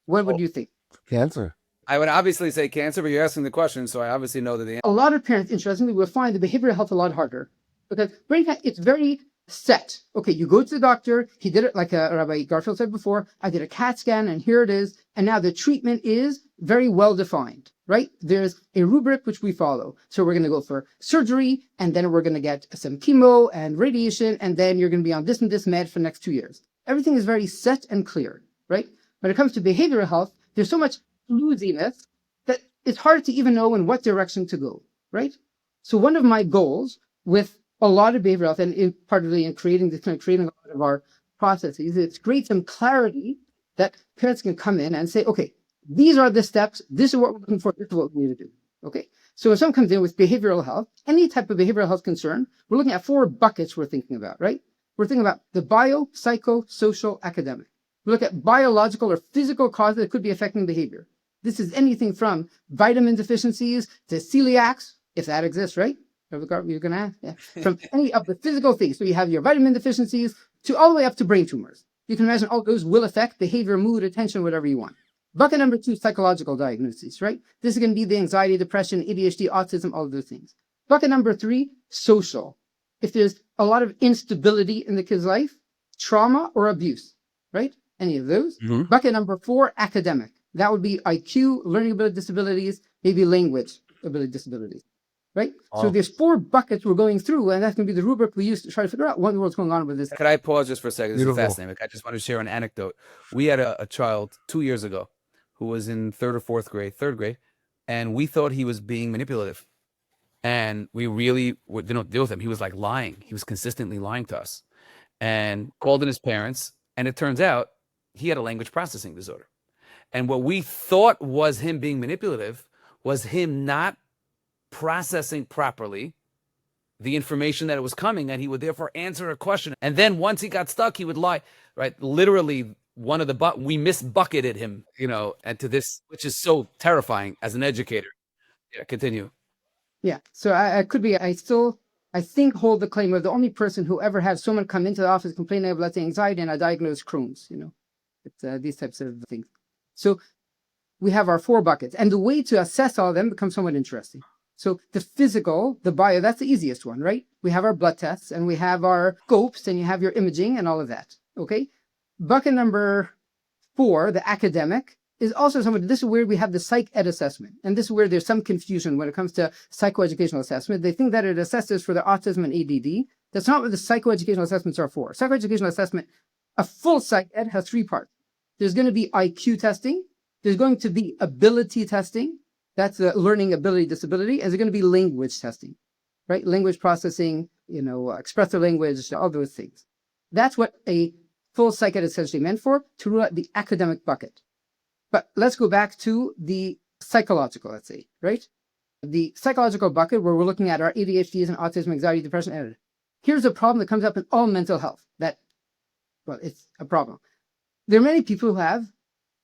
What would you think? Cancer. I would obviously say cancer, but you're asking the question, so I obviously know that the answer. A lot of parents, interestingly, will find the behavioral health a lot harder because brain cancer, it's very set. Okay, you go to the doctor, he did it like Rabbi Garfield said before, I did a CAT scan and here it is. And now the treatment is very well defined, right? There's a rubric which we follow. So we're going to go for surgery and then we're going to get some chemo and radiation and then you're going to be on this and this med for the next 2 years. Everything is very set and clear, right? When it comes to behavioral health, there's so much flooziness that it's hard to even know in what direction to go, right? So one of my goals with a lot of behavioral health and partly in creating a lot of our processes, is to create some clarity that parents can come in and say, okay, these are the steps. This is what we're looking for. This is what we need to do. Okay. So if someone comes in with behavioral health, any type of behavioral health concern, we're looking at 4 buckets we're thinking about, right? We're thinking about the bio, psycho, social, academic. We look at biological or physical causes that could be affecting behavior. This is anything from vitamin deficiencies to celiacs, if that exists, right? You're going to ask? Yeah. From any of the physical things. So you have your vitamin deficiencies to all the way up to brain tumors. You can imagine all those will affect behavior, mood, attention, whatever you want. Bucket number 2, psychological diagnoses, right? This is going to be the anxiety, depression, ADHD, autism, all of those things. Bucket number 3, social. If there's a lot of instability in the kid's life, trauma or abuse, right? Any of those. Mhm. Bucket number 4, academic. That would be IQ, learning ability disabilities, maybe language ability disabilities, right? So there's 4 buckets we're going through, and that's going to be the rubric we use to try to figure out what in the world's going on with this. Could I pause just for a second? This Beautiful. is fascinating. I just want to share an anecdote. We had a child 2 years ago who was in 3rd or 4th grade, 3rd grade, and we thought he was being manipulative. And we really didn't deal with him. He was like lying. He was consistently lying to us and called in his parents. And it turns out he had a language processing disorder. And what we thought was him being manipulative was him not processing properly the information that it was coming, and he would therefore answer a question. And then once he got stuck, he would lie, right? Literally, we misbucketed him, and to this, which is so terrifying as an educator. Yeah, continue. Yeah. So I could be, I think hold the claim of the only person who ever had someone come into the office complaining of, let's say, anxiety, and I diagnosed Crohn's, it's these types of things. So we have our 4 buckets, and the way to assess all of them becomes somewhat interesting. So the physical, the bio, that's the easiest one, right? We have our blood tests, and we have our scopes, and you have your imaging and all of that, okay? Bucket number 4, the academic, is also somewhat, this is where we have the psych ed assessment. And this is where there's some confusion when it comes to psychoeducational assessment. They think that it assesses for their autism and ADD. That's not what the psychoeducational assessments are for. Psychoeducational assessment, a full psych ed has 3 parts. There's going to be IQ testing. There's going to be ability testing. That's the learning ability disability. And there's going to be language testing, right? Language processing, expressive language, all those things. That's what a full psych ed is essentially meant for, to rule out the academic bucket. But let's go back to the psychological, let's say, right? The psychological bucket where we're looking at our ADHDs and autism, anxiety, depression, and here's a problem that comes up in all mental health. It's a problem. There are many people who have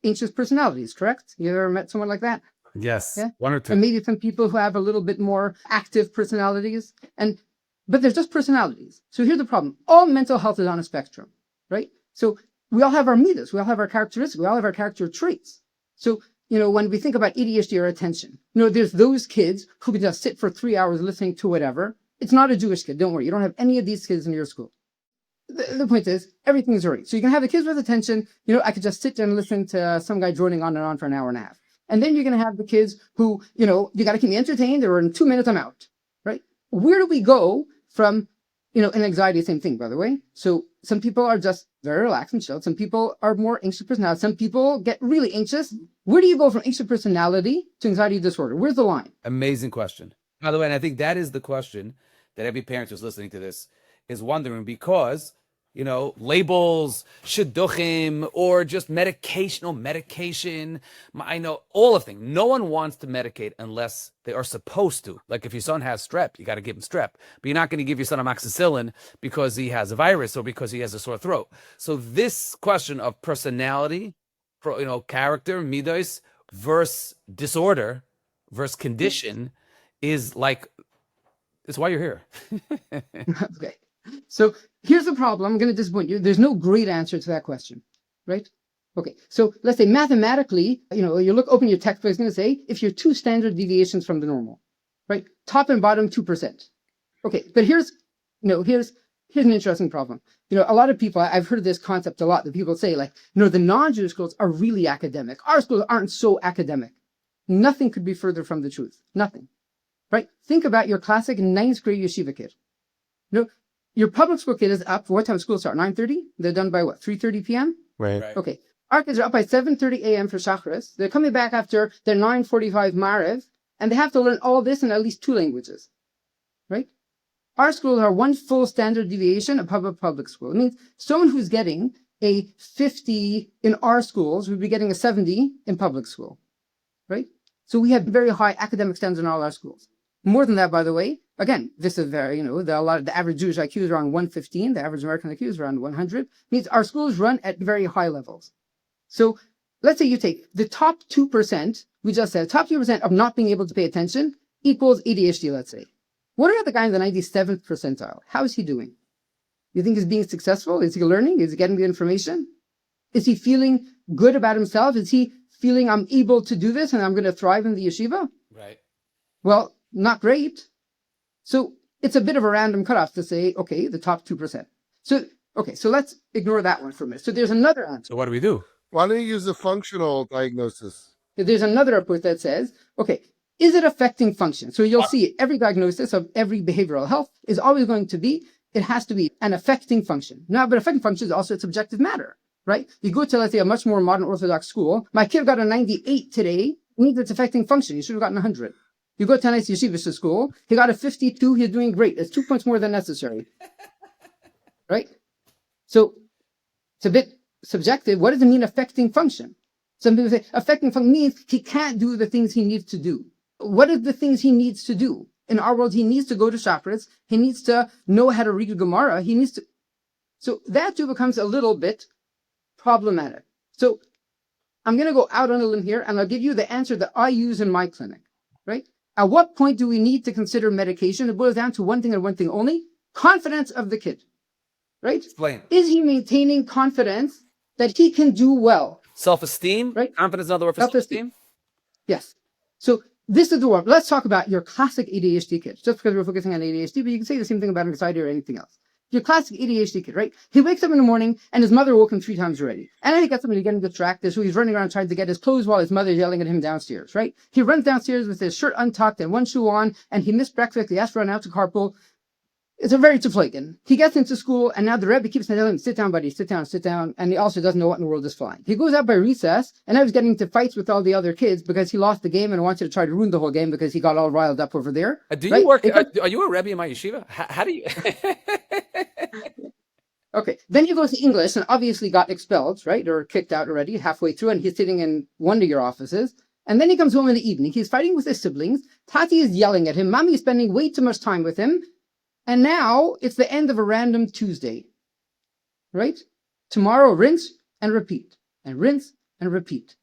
anxious personalities, correct? You ever met someone like that? Yes. Yeah? 1 or 2. And maybe some people who have a little bit more active personalities. But they're just personalities. So here's the problem. All mental health is on a spectrum, right? So we all have our midas, we all have our characteristics, we all have our character traits. So, when we think about ADHD or attention, there's those kids who can just sit for 3 hours listening to whatever. It's not a Jewish kid. Don't worry. You don't have any of these kids in your school. The point is, everything is all right. So you can have the kids with attention. I could just sit there and listen to some guy droning on and on for an hour and a half. And then you're going to have the kids who, you got to keep me entertained, or in 2 minutes I'm out, right? Where do we go from, and anxiety, same thing, by the way. So some people are just very relaxed and chilled. Some people are more anxious personality. Some people get really anxious. Where do you go from anxious personality to anxiety disorder? Where's the line? Amazing question. By the way, and I think that is the question that every parent who's listening to this is wondering, because, labels, shidduchim, or just medication. I know all of things. No one wants to medicate unless they are supposed to. Like if your son has strep, you got to give him strep. But you're not going to give your son amoxicillin because he has a virus or because he has a sore throat. So this question of personality, character, midos, versus disorder, versus condition is it's why you're here. Okay. So here's the problem. I'm going to disappoint you. There's no great answer to that question, right? Okay. So let's say mathematically, open your textbook, it's going to say if you're 2 standard deviations from the normal, right? Top and bottom, 2%. Okay. But here's an interesting problem. A lot of people, I've heard this concept a lot, that people say the non-Jewish schools are really academic. Our schools aren't so academic. Nothing could be further from the truth. Nothing, right? Think about your classic 9th grade yeshiva kid. Your public school kid is up. What time school start? 9:30? They're done by what? 3:30 p.m.? Right. Okay. Our kids are up by 7:30 a.m. for Shacharis. They're coming back after their 9:45 Maariv, and they have to learn all this in at least 2 languages, right? Our schools are 1 full standard deviation above a public school. It means someone who's getting a 50 in our schools would be getting a 70 in public school, right? So we have very high academic standards in all our schools. More than that, by the way, again, this is very, the average Jewish IQ is around 115, the average American IQ is around 100. Means our schools run at very high levels. So let's say you take the top 2%, we just said, top 2% of not being able to pay attention equals ADHD, let's say. What about the guy in the 97th percentile? How is he doing? You think he's being successful? Is he learning? Is he getting the information? Is he feeling good about himself? Is he feeling I'm able to do this and I'm going to thrive in the yeshiva? Right. Well, not great. So it's a bit of a random cutoff to say, okay, the top 2%. So let's ignore that one for a minute. So there's another answer. So what do we do? Why don't you use a functional diagnosis? There's another approach that says, okay, is it affecting function? So you'll see every diagnosis of every behavioral health is always going to be, it has to be an affecting function. Now, but affecting function is also a subjective matter, right? You go to, let's say, a much more modern Orthodox school. My kid got a 98 today. Means it's affecting function. You should have gotten 100. You go to a nice Yeshivish school. He got a 52. He's doing great. It's 2 points more than necessary, right? So it's a bit subjective. What does it mean affecting function? Some people say affecting function means he can't do the things he needs to do. What are the things he needs to do? In our world, he needs to go to Shabbos. He needs to know how to read Gemara. He needs to. So that too becomes a little bit problematic. So I'm going to go out on a limb here, and I'll give you the answer that I use in my clinic, right? At what point do we need to consider medication? It boils down to one thing and one thing only: confidence of the kid, right? Explain. Is he maintaining confidence that he can do well? Self-esteem? Right. Confidence is another word for self-esteem? Yes. So this is the one. Let's talk about your classic ADHD kid, just because we're focusing on ADHD, but you can say the same thing about anxiety or anything else. Your classic ADHD kid, right? He wakes up in the morning and his mother woke him 3 times already. And then he gets up and he's getting distracted, so he's running around trying to get his clothes while his mother's yelling at him downstairs, right? He runs downstairs with his shirt untucked and one shoe on, and he missed breakfast. He has to run out to carpool. It's a very tzuflagen. He gets into school, and now the Rebbe keeps telling him, sit down, buddy, sit down, sit down. And he also doesn't know what in the world is flying. He goes out by recess, and now he's getting into fights with all the other kids because he lost the game and wants to try to ruin the whole game because he got all riled up over there. Do right? you work? Are you a Rebbe in my yeshiva? How do you? Okay, then he goes to English and obviously got expelled, right, or kicked out already halfway through, and he's sitting in one of your offices. And then he comes home in the evening. He's fighting with his siblings. Tati is yelling at him. Mommy is spending way too much time with him. And now it's the end of a random Tuesday, right? Tomorrow, rinse and repeat, and rinse and repeat.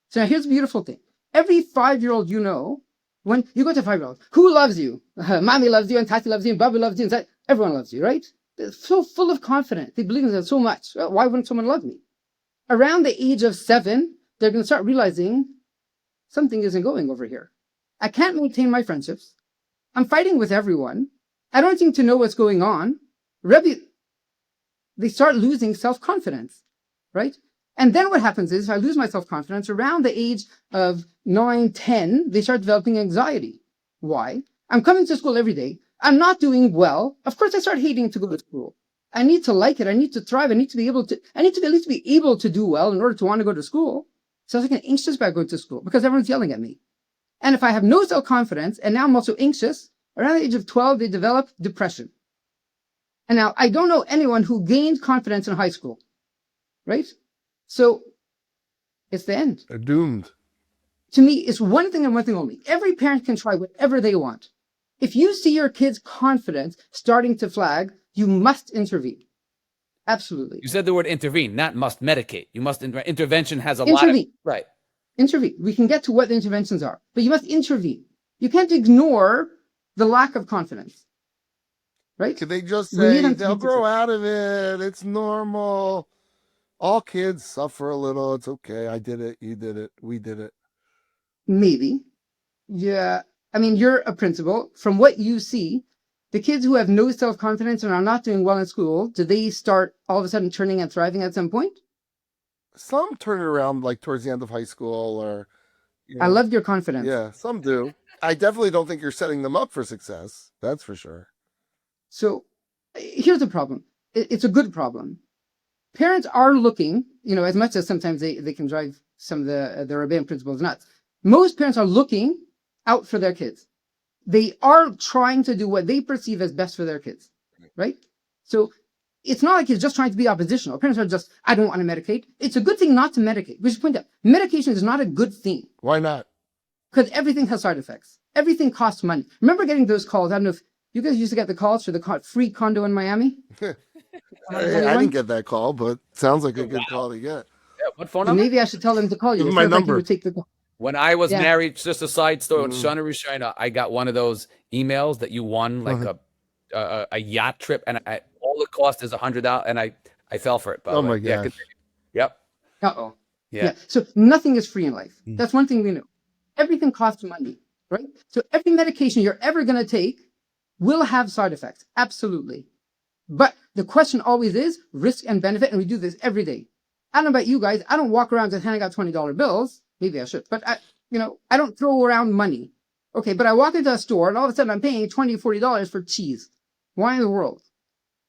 So now here's the beautiful thing. Every 5-year-old you know, when you go to 5-year-olds, who loves you? Mommy loves you, and Tati loves you, and Baba loves you, and everyone loves you, right? They're so full of confidence. They believe in themselves so much. Well, why wouldn't someone love me? Around the age of 7, they're going to start realizing something isn't going over here. I can't maintain my friendships. I'm fighting with everyone. I don't seem to know what's going on. Rebbe, they start losing self-confidence, right? And then what happens is, if I lose my self-confidence, around the age of 9, 10, they start developing anxiety. Why? I'm coming to school every day. I'm not doing well. Of course, I start hating to go to school. I need to like it. I need to thrive. I need to at least be able to do well in order to want to go to school. So I was getting anxious about going to school because everyone's yelling at me. And if I have no self-confidence, and now I'm also anxious, around the age of 12, they develop depression. And now I don't know anyone who gained confidence in high school, right? So it's the end. They're doomed. To me, it's one thing and one thing only. Every parent can try whatever they want. If you see your kid's confidence starting to flag, you must intervene. Absolutely. You said the word intervene, not must medicate. You must intervention has a Intervene. lot of right. Intervene. We can get to what the interventions are, but you must intervene. You can't ignore the lack of confidence, right? Could they just We need say them to they'll be grow out of it? It's normal. All kids suffer a little. It's okay. I did it. You did it. We did it. Maybe. Yeah. I mean, you're a principal. From what you see, the kids who have no self-confidence and are not doing well in school, do they start all of a sudden turning and thriving at some point? Some turn it around like towards the end of high school, or I loved your confidence. Yeah, some do. I definitely don't think you're setting them up for success. That's for sure. So here's the problem. It's a good problem. Parents are looking, as much as sometimes they can drive some of the rabbinic principles nuts. Most parents are looking out for their kids. They are trying to do what they perceive as best for their kids, right? So it's not like it's just trying to be oppositional. Parents are just, I don't want to medicate. It's a good thing not to medicate. We should point out, medication is not a good thing. Why not? Because everything has side effects. Everything costs money. Remember getting those calls? I don't know if you guys used to get the calls for the free condo in Miami. I didn't get that call, but sounds like a good call to get. Yeah, what phone number? Maybe I should tell them to call you. Give It me my sounds like you number. would take the call. When I was married, just a side story, on Mhm. Shana Rishona, I got one of those emails that you won, like a yacht trip, and all it cost is $100, and I fell for it. By the Oh way. my Yeah, gosh. yep. Uh-oh. Yeah. So nothing is free in life. Mm. That's one thing we know. Everything costs money, right? So every medication you're ever going to take will have side effects. Absolutely. But the question always is risk and benefit, and we do this every day. I don't know about you guys. I don't walk around just handing out $20 bills. Maybe I should, but I don't throw around money. Okay, but I walk into a store and all of a sudden I'm paying $20, $40 for cheese. Why in the world?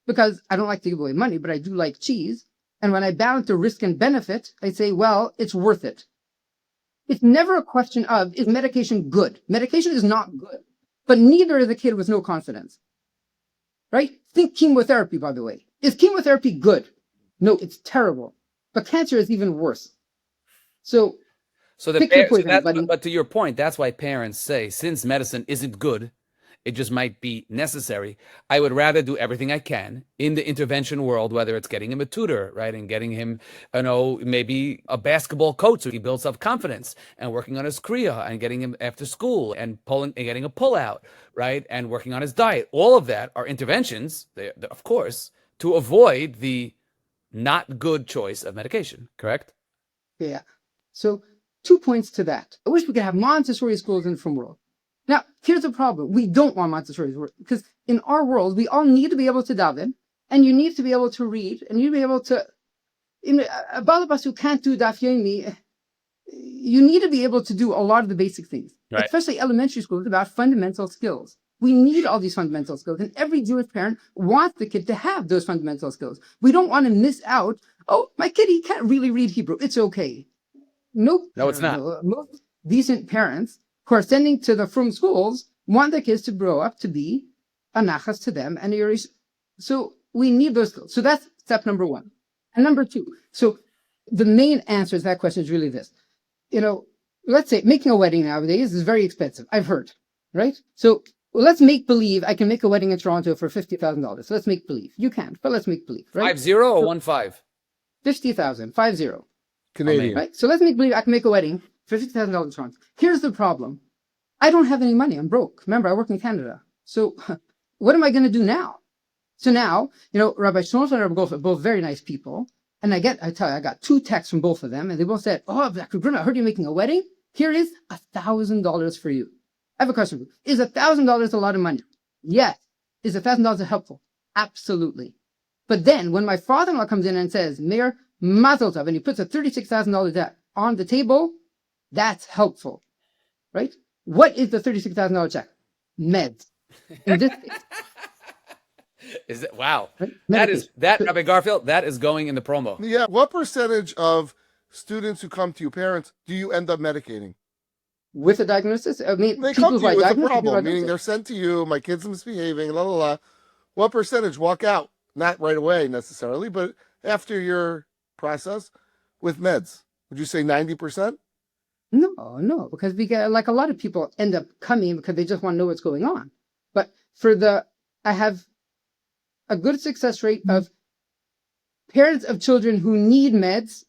Because I don't like to give away money, but I do like cheese. And when I balance the risk and benefit, I say, well, it's worth it. It's never a question of, is medication good? Medication is not good, but neither is a kid with no confidence, right? Think chemotherapy, by the way. Is chemotherapy good? No, it's terrible. But cancer is even worse. So So the Pick your so poison, that, buddy. but to your point, that's why parents say, since medicine isn't good, it just might be necessary. I would rather do everything I can in the intervention world, whether it's getting him a tutor, right, and getting him, maybe a basketball coach so he builds self-confidence, and working on his kriya and getting him after school and pulling and getting a pull-out, right, and working on his diet. All of that are interventions, of course, to avoid the not good choice of medication. Correct? Yeah. So 2 points to that. I wish we could have Montessori schools in the frum world. Now, here's the problem. We don't want Montessori schools because in our world, we all need to be able to daven, and you need to be able to read, and you need to be able to. A balabas who can't do daf yomi, you need to be able to do a lot of the basic things, Right. especially elementary school. It's about fundamental skills. We need all these fundamental skills, and every Jewish parent wants the kid to have those fundamental skills. We don't want to miss out. Oh, my kid, he can't really read Hebrew. It's okay. Nope. No, it's not. Most decent parents who are sending to the frum schools want their kids to grow up to be a nachas to them. And so we need those skills. So that's step number one. And number two, so the main answer to that question is really this. Let's say making a wedding nowadays is very expensive. I've heard, right? So let's make believe I can make a wedding in Toronto for $50,000. So let's make believe. You can't, but let's make believe, right? 50 or 15? 50,000, 50. Canadian. Right? So let's make believe I can make a wedding for $50,000 in Toronto. Here's the problem. I don't have any money. I'm broke. Remember, I work in Canada. So what am I going to do now? So now, Rabbi Schonfeld and Rabbi Garfield are both very nice people. And I got 2 texts from both of them. And they both said, oh, Dr. Grunfeld, I heard you're making a wedding. Here is $1,000 for you. I have a question for you. Is $1,000 a lot of money? Yes. Is $1,000 helpful? Absolutely. But then when my father-in-law comes in and says, Mayor, Mazel Tov, and he puts a $36,000 debt on the table, that's helpful, right? What is the $36,000 check? Meds. In this case, Is it wow? right? Rabbi Garfield, that is going in the promo. Yeah. What percentage of students who come to you, parents, do you end up medicating? With a diagnosis? I mean, They people come who to are you with a diagnosed, problem, people meaning are they're sent to you, my kid's misbehaving, la, la, la. What percentage walk out? Not right away necessarily, but after your process with meds. Would you say 90%? No, because we get, like, a lot of people end up coming because they just want to know what's going on. But I have a good success rate of parents of children who need meds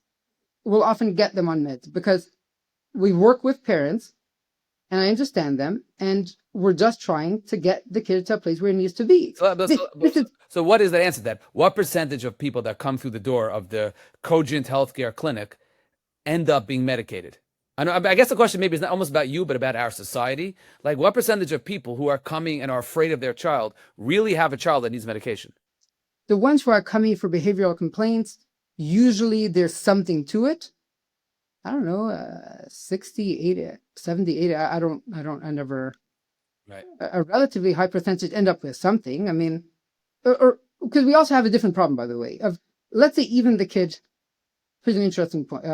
will often get them on meds because we work with parents and I understand them, and we're just trying to get the kid to a place where it needs to be. So what is the answer to that? What percentage of people that come through the door of the Cogent Healthcare Clinic end up being medicated? I guess the question maybe is not almost about you, but about our society. Like, what percentage of people who are coming and are afraid of their child really have a child that needs medication? The ones who are coming for behavioral complaints, usually there's something to it. I don't know, 60, 80, 70, 80. I never, right. A relatively high percentage end up with something. I mean, or because we also have a different problem, by the way, of, let's say, even the kid, here's an interesting point,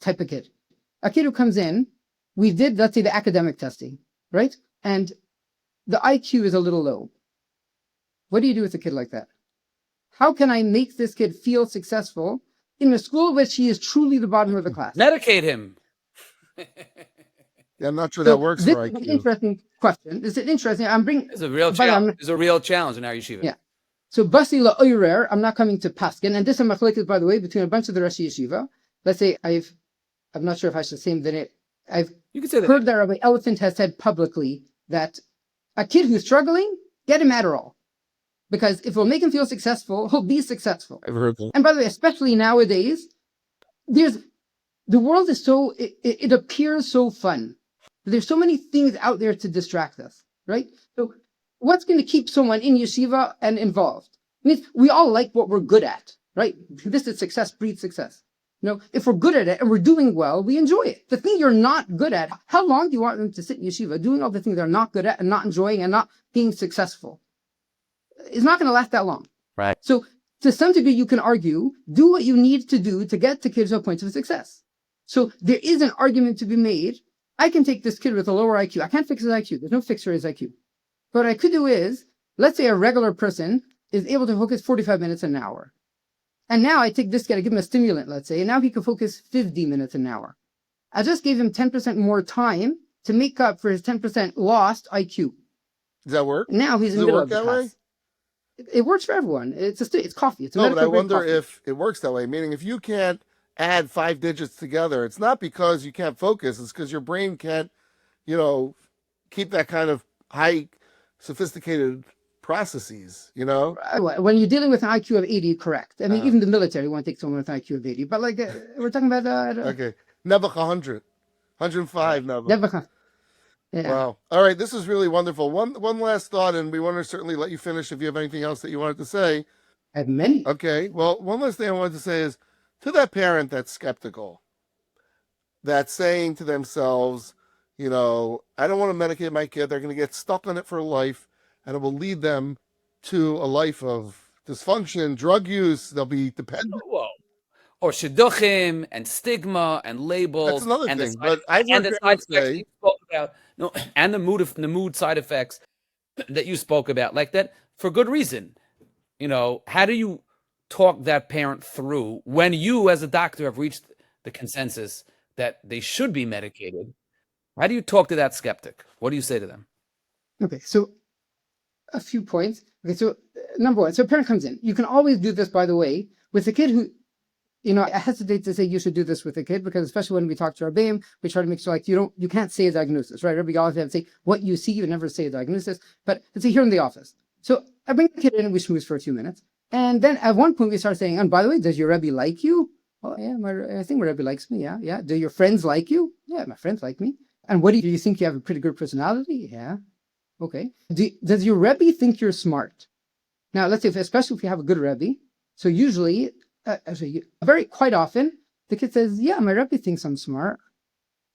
type of kid. A kid who comes in, we did, let's say, the academic testing, right? And the IQ is a little low. What do you do with a kid like that? How can I make this kid feel successful in a school which he is truly the bottom of the class? Medicate him. Yeah, I'm not sure that works this for is an IQ. interesting question. This is interesting. It's a real challenge. It's a real challenge in our yeshiva. Yeah. So Basi la'oirer, I'm not coming to Paskin, and this is machlokes, by the way, between a bunch of the Rosh Yeshiva. Let's say I'm not sure if I should say that You can say that. heard that Rabbi Elephant has said publicly that a kid who's struggling, get him Adderall. Because if we'll make him feel successful, he'll be successful. I've heard that. And by the way, especially nowadays, the world is it appears so fun. There's so many things out there to distract us, right? So what's going to keep someone in yeshiva and involved? I mean, we all like what we're good at, right? This is success breeds success. If we're good at it and we're doing well, we enjoy it. The thing you're not good at, how long do you want them to sit in yeshiva doing all the things they're not good at and not enjoying and not being successful? It's not going to last that long. Right. So to some degree, you can argue, do what you need to do to get the kids to a point of success. So there is an argument to be made. I can take this kid with a lower IQ. I can't fix his IQ. There's no fix for his IQ. But what I could do is, let's say a regular person is able to focus 45 minutes an hour. And now I take this guy, I give him a stimulant, let's say, and now he can focus 50 minutes an hour. I just gave him 10% more time to make up for his 10% lost IQ. Does that work? Now he's in Does the it middle work of the that class. way? It works for everyone. It's coffee. It's a No, but I medical grade wonder coffee. if it works that way. Meaning, if you can't add 5 digits together, it's not because you can't focus. It's because your brain can't, keep that kind of high, sophisticated processes. When you're dealing with an IQ of 80, correct. I mean, even the military won't take someone with an IQ of 80. But we're talking about Okay, Nebuch 100, 105 Nebuch. Nebuch. Yeah. Wow. All right, this is really wonderful. One last thought, and we want to certainly let you finish if you have anything else that you wanted to say. I have many. Okay. Well, one last thing I wanted to say is to that parent that's skeptical, that's saying to themselves, I don't want to medicate my kid. They're going to get stuck on it for life, and it will lead them to a life of dysfunction, drug use. They'll be dependent. Whoa. Or shidduchim and stigma and labels. That's another and thing. The But I've and heard the side parents effects say, you spoke about. No, and the mood side effects that you spoke about, like that, for good reason. How do you talk that parent through when you, as a doctor, have reached the consensus that they should be medicated? How do you talk to that skeptic? What do you say to them? Okay, so a few points. Okay, so number one, so a parent comes in. You can always do this, by the way, with a kid who, I hesitate to say you should do this with a kid because especially when we talk to Rabbeim, we try to make sure you can't say a diagnosis, right? Rabbi always have to say what you see, you never say a diagnosis, but let's say here in the office. So I bring the kid in and we schmooze for a few minutes. And then at one point we start saying, and by the way, does your Rebbe like you? Oh yeah, I think my Rebbe likes me. Yeah, yeah. Do your friends like you? Yeah, my friends like me. And what do you think? You have a pretty good personality? Yeah. Okay. Does your Rebbe think you're smart? Now, let's say, especially if you have a good Rebbe. So usually, quite often, the kid says, yeah, my Rebbe thinks I'm smart.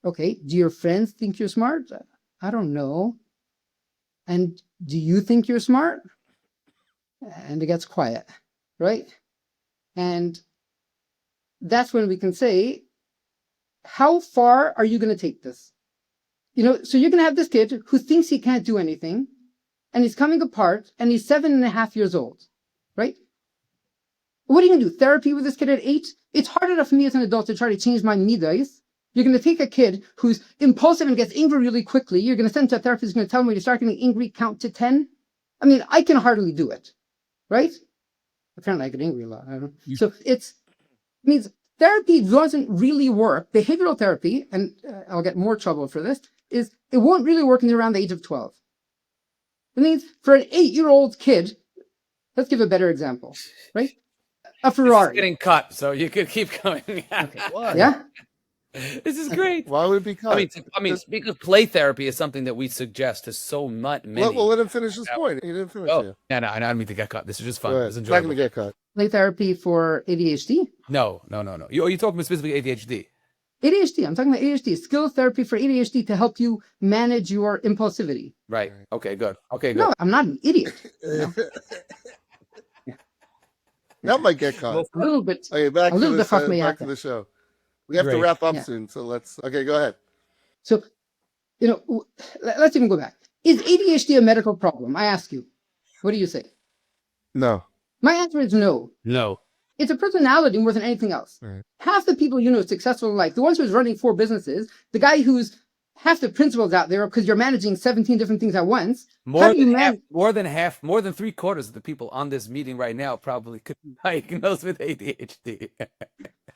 Okay. Do your friends think you're smart? I don't know. And do you think you're smart? And it gets quiet, right? And that's when we can say, how far are you going to take this? So you're going to have this kid who thinks he can't do anything, and he's coming apart, and he's 7.5 years old, right? What are you going to do? Therapy with this kid at 8? It's hard enough for me as an adult to try to change my midas. You're going to take a kid who's impulsive and gets angry really quickly. You're going to send him to a therapist who's going to tell him when you start getting angry, count to 10. I mean, I can hardly do it, right? Apparently I get angry a lot. I don't know. So it means therapy doesn't really work. Behavioral therapy, and I'll get more trouble for this, is it won't really work until around the age of 12. It means for an 8-year-old kid, let's give a better example, right? A Ferrari. It's getting cut, so you could keep going. Okay. why? Yeah? This is great. Why would it be cut? I mean, because play therapy is something that we suggest to so many. Let him finish his point. He didn't finish it. No, I don't mean to get cut. This is just fun. It's not going to get cut. Play therapy for ADHD? No. You're talking about specifically ADHD. ADHD. I'm talking about ADHD. Skills therapy for ADHD to help you manage your impulsivity. Right. Okay, good. No, I'm not an idiot. No. That might get cut. A little bit. Okay, back to the show. We have to wrap up soon, so okay, go ahead. So, let's even go back. Is ADHD a medical problem? I ask you. What do you say? No. My answer is no. No. It's a personality more than anything else. Right. Half the people successful in life, the ones who's running 4 businesses, the guy who's half the principles out there because you're managing 17 different things at once. More than 3/4 of the people on this meeting right now probably could be diagnosed with ADHD.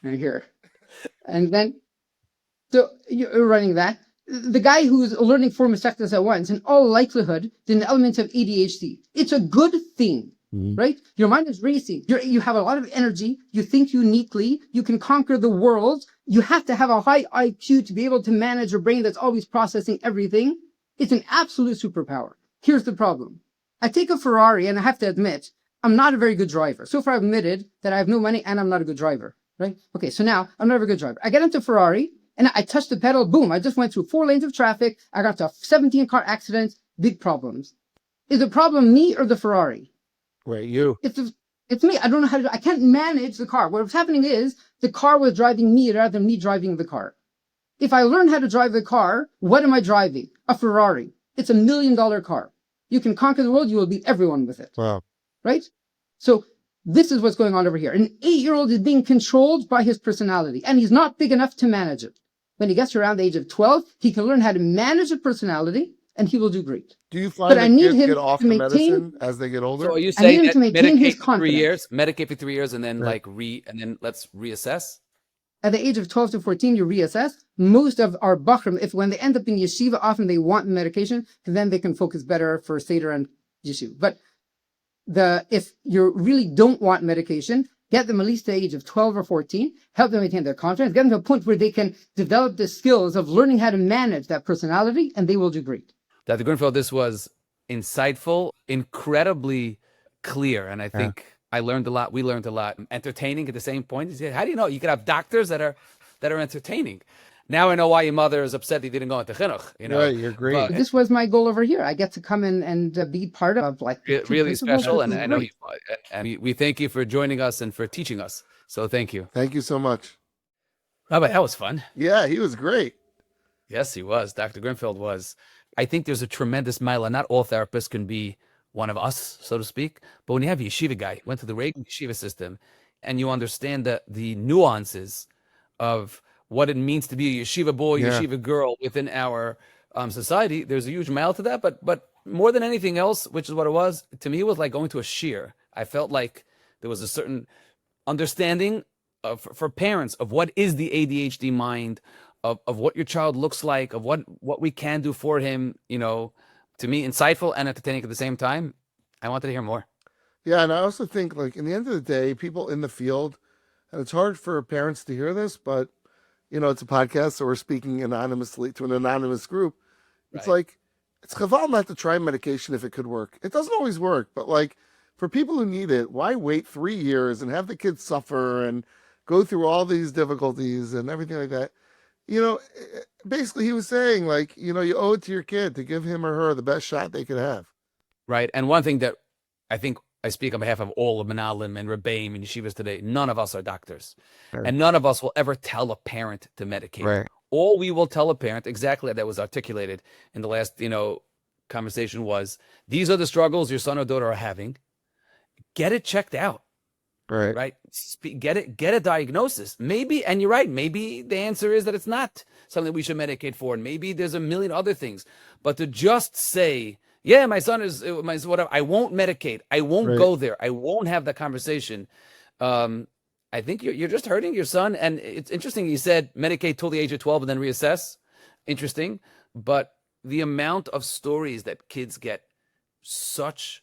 Right here. And then, so you're running that. The guy who's learning 4 mistakes at once, in all likelihood, did an element of ADHD. It's a good thing, right? Your mind is racing. You have a lot of energy. You think uniquely. You can conquer the world. You have to have a high IQ to be able to manage a brain that's always processing everything. It's an absolute superpower. Here's the problem. I take a Ferrari, and I have to admit, I'm not a very good driver. So far, I've admitted that I have no money and I'm not a good driver, right? Okay, so now I'm not a good driver. I get into Ferrari, and I touch the pedal, boom, I just went through 4 lanes of traffic. I got into 17 car accidents, big problems. Is the problem me or the Ferrari? Wait, you. It's me. I don't know how to, I can't manage the car. What's happening is the car was driving me rather than me driving the car. If I learn how to drive the car, what am I driving? A Ferrari. It's $1 million car. You can conquer the world. You will beat everyone with it. Wow. Right? So this is what's going on over here. An 8-year-old is being controlled by his personality, and he's not big enough to manage it. When he gets to around the age of 12, he can learn how to manage a personality, and he will do great. Do you find But I that need kids him get off to the maintain. medicine as they get older? So are you I need saying him that to maintain his medicate for 3 confidence. years, medicate for 3 years, and then Right. and then let's reassess? At the age of 12 to 14, you reassess. Most of our bachrim, if when they end up in yeshiva, often they want medication, and then they can focus better for Seder and yeshiva. But if you really don't want medication, get them at least to the age of 12 or 14, help them maintain their confidence, get them to a point where they can develop the skills of learning how to manage that personality, and they will do great. Dr. Grunfeld, this was insightful, incredibly clear, and I think I learned a lot. We learned a lot. Entertaining at the same point. How do you know? You could have doctors that are entertaining. Now I know why your mother is upset that you didn't go into chinuch. You know, Right, you're great. But This was my goal over here. I get to come in and be part of like the two really principles. special, This and is I know great. you. And we thank you for joining us and for teaching us. So thank you, Thank you so much. Rabbi. That was fun. Yeah, he was great. Yes, he was. Dr. Grunfeld was. I think there's a tremendous mila. Not all therapists can be one of us, so to speak. But when you have a yeshiva guy, went to the regular yeshiva system, and you understand the nuances of what it means to be a yeshiva boy, Yeah. yeshiva girl within our society, there's a huge mile to that. But more than anything else, which is what it was, to me, it was like going to a shiur. I felt like there was a certain understanding for parents of what is the ADHD mind, of what your child looks like, of what we can do for him, you know, to me, insightful and entertaining at the same time. I wanted to hear more. Yeah, and I also think, like, in the end of the day, people in the field, and it's hard for parents to hear this, but, you know, it's a podcast, so we're speaking anonymously to an anonymous group. It's Right. like, it's chaval not to try medication if it could work. It doesn't always work, but, like, for people who need it, why wait 3 years and have the kids suffer and go through all these difficulties and everything like that? You know, basically he was saying, like, you know, you owe it to your kid to give him or her the best shot they could have. Right. And one thing that I think I speak on behalf of all of Menalim and Rebbeim and Yeshivas today, none of us are doctors. Right. And none of us will ever tell a parent to medicate. Right. All we will tell a parent, exactly that was articulated in the last, conversation, was these are the struggles your son or daughter are having. Get it checked out. Right. Get a diagnosis. Maybe, and you're right, maybe the answer is that it's not something we should medicate for, and maybe there's a million other things. But to just say, yeah, my son is whatever, I won't medicate, I won't Right. go there, I won't have that conversation. I think you're just hurting your son. And it's interesting, you said medicate till the age of 12 and then reassess. Interesting. But the amount of stories that kids get such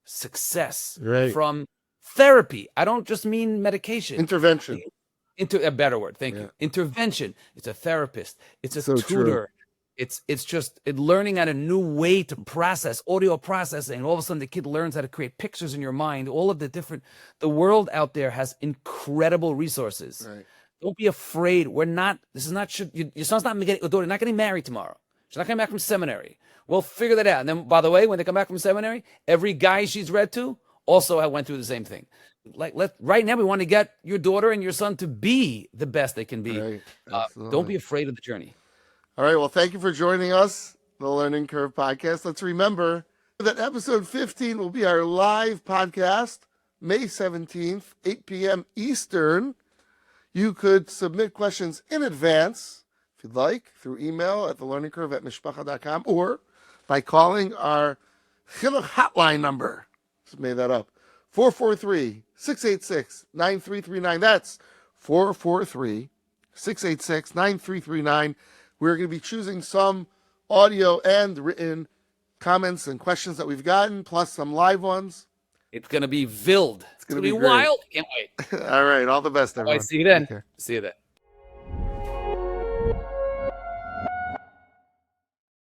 success Right. from therapy. I don't just mean medication. Intervention. Into a better word. Thank Yeah. you. Intervention. It's a therapist. It's a So true. tutor. It's just learning at a new way to process, audio processing. All of a sudden, the kid learns how to create pictures in your mind. All of the world out there has incredible resources. Right. Don't be afraid. Your son's not getting, your daughter not getting married tomorrow. She's not coming back from seminary. We'll figure that out. And then, by the way, when they come back from seminary, every guy she's read to also went through the same thing. Right now, we want to get your daughter and your son to be the best they can be. Right. Don't Absolutely. be afraid of the journey. All right. Well, thank you for joining us, the Learning Curve podcast. Let's remember that episode 15 will be our live podcast, May 17th, 8 p.m. Eastern. You could submit questions in advance, if you'd like, through email at thelearningcurve@mishpacha.com or by calling our chinuch hotline number. Just made that up. 443-686-9339. That's 443-686-9339. We're going to be choosing some audio and written comments and questions that we've gotten, plus some live ones. It's going to be wild. It's gonna going to be be great. wild. Can't wait. All right. All the best, All right, everyone. see you then. Take care. See you then.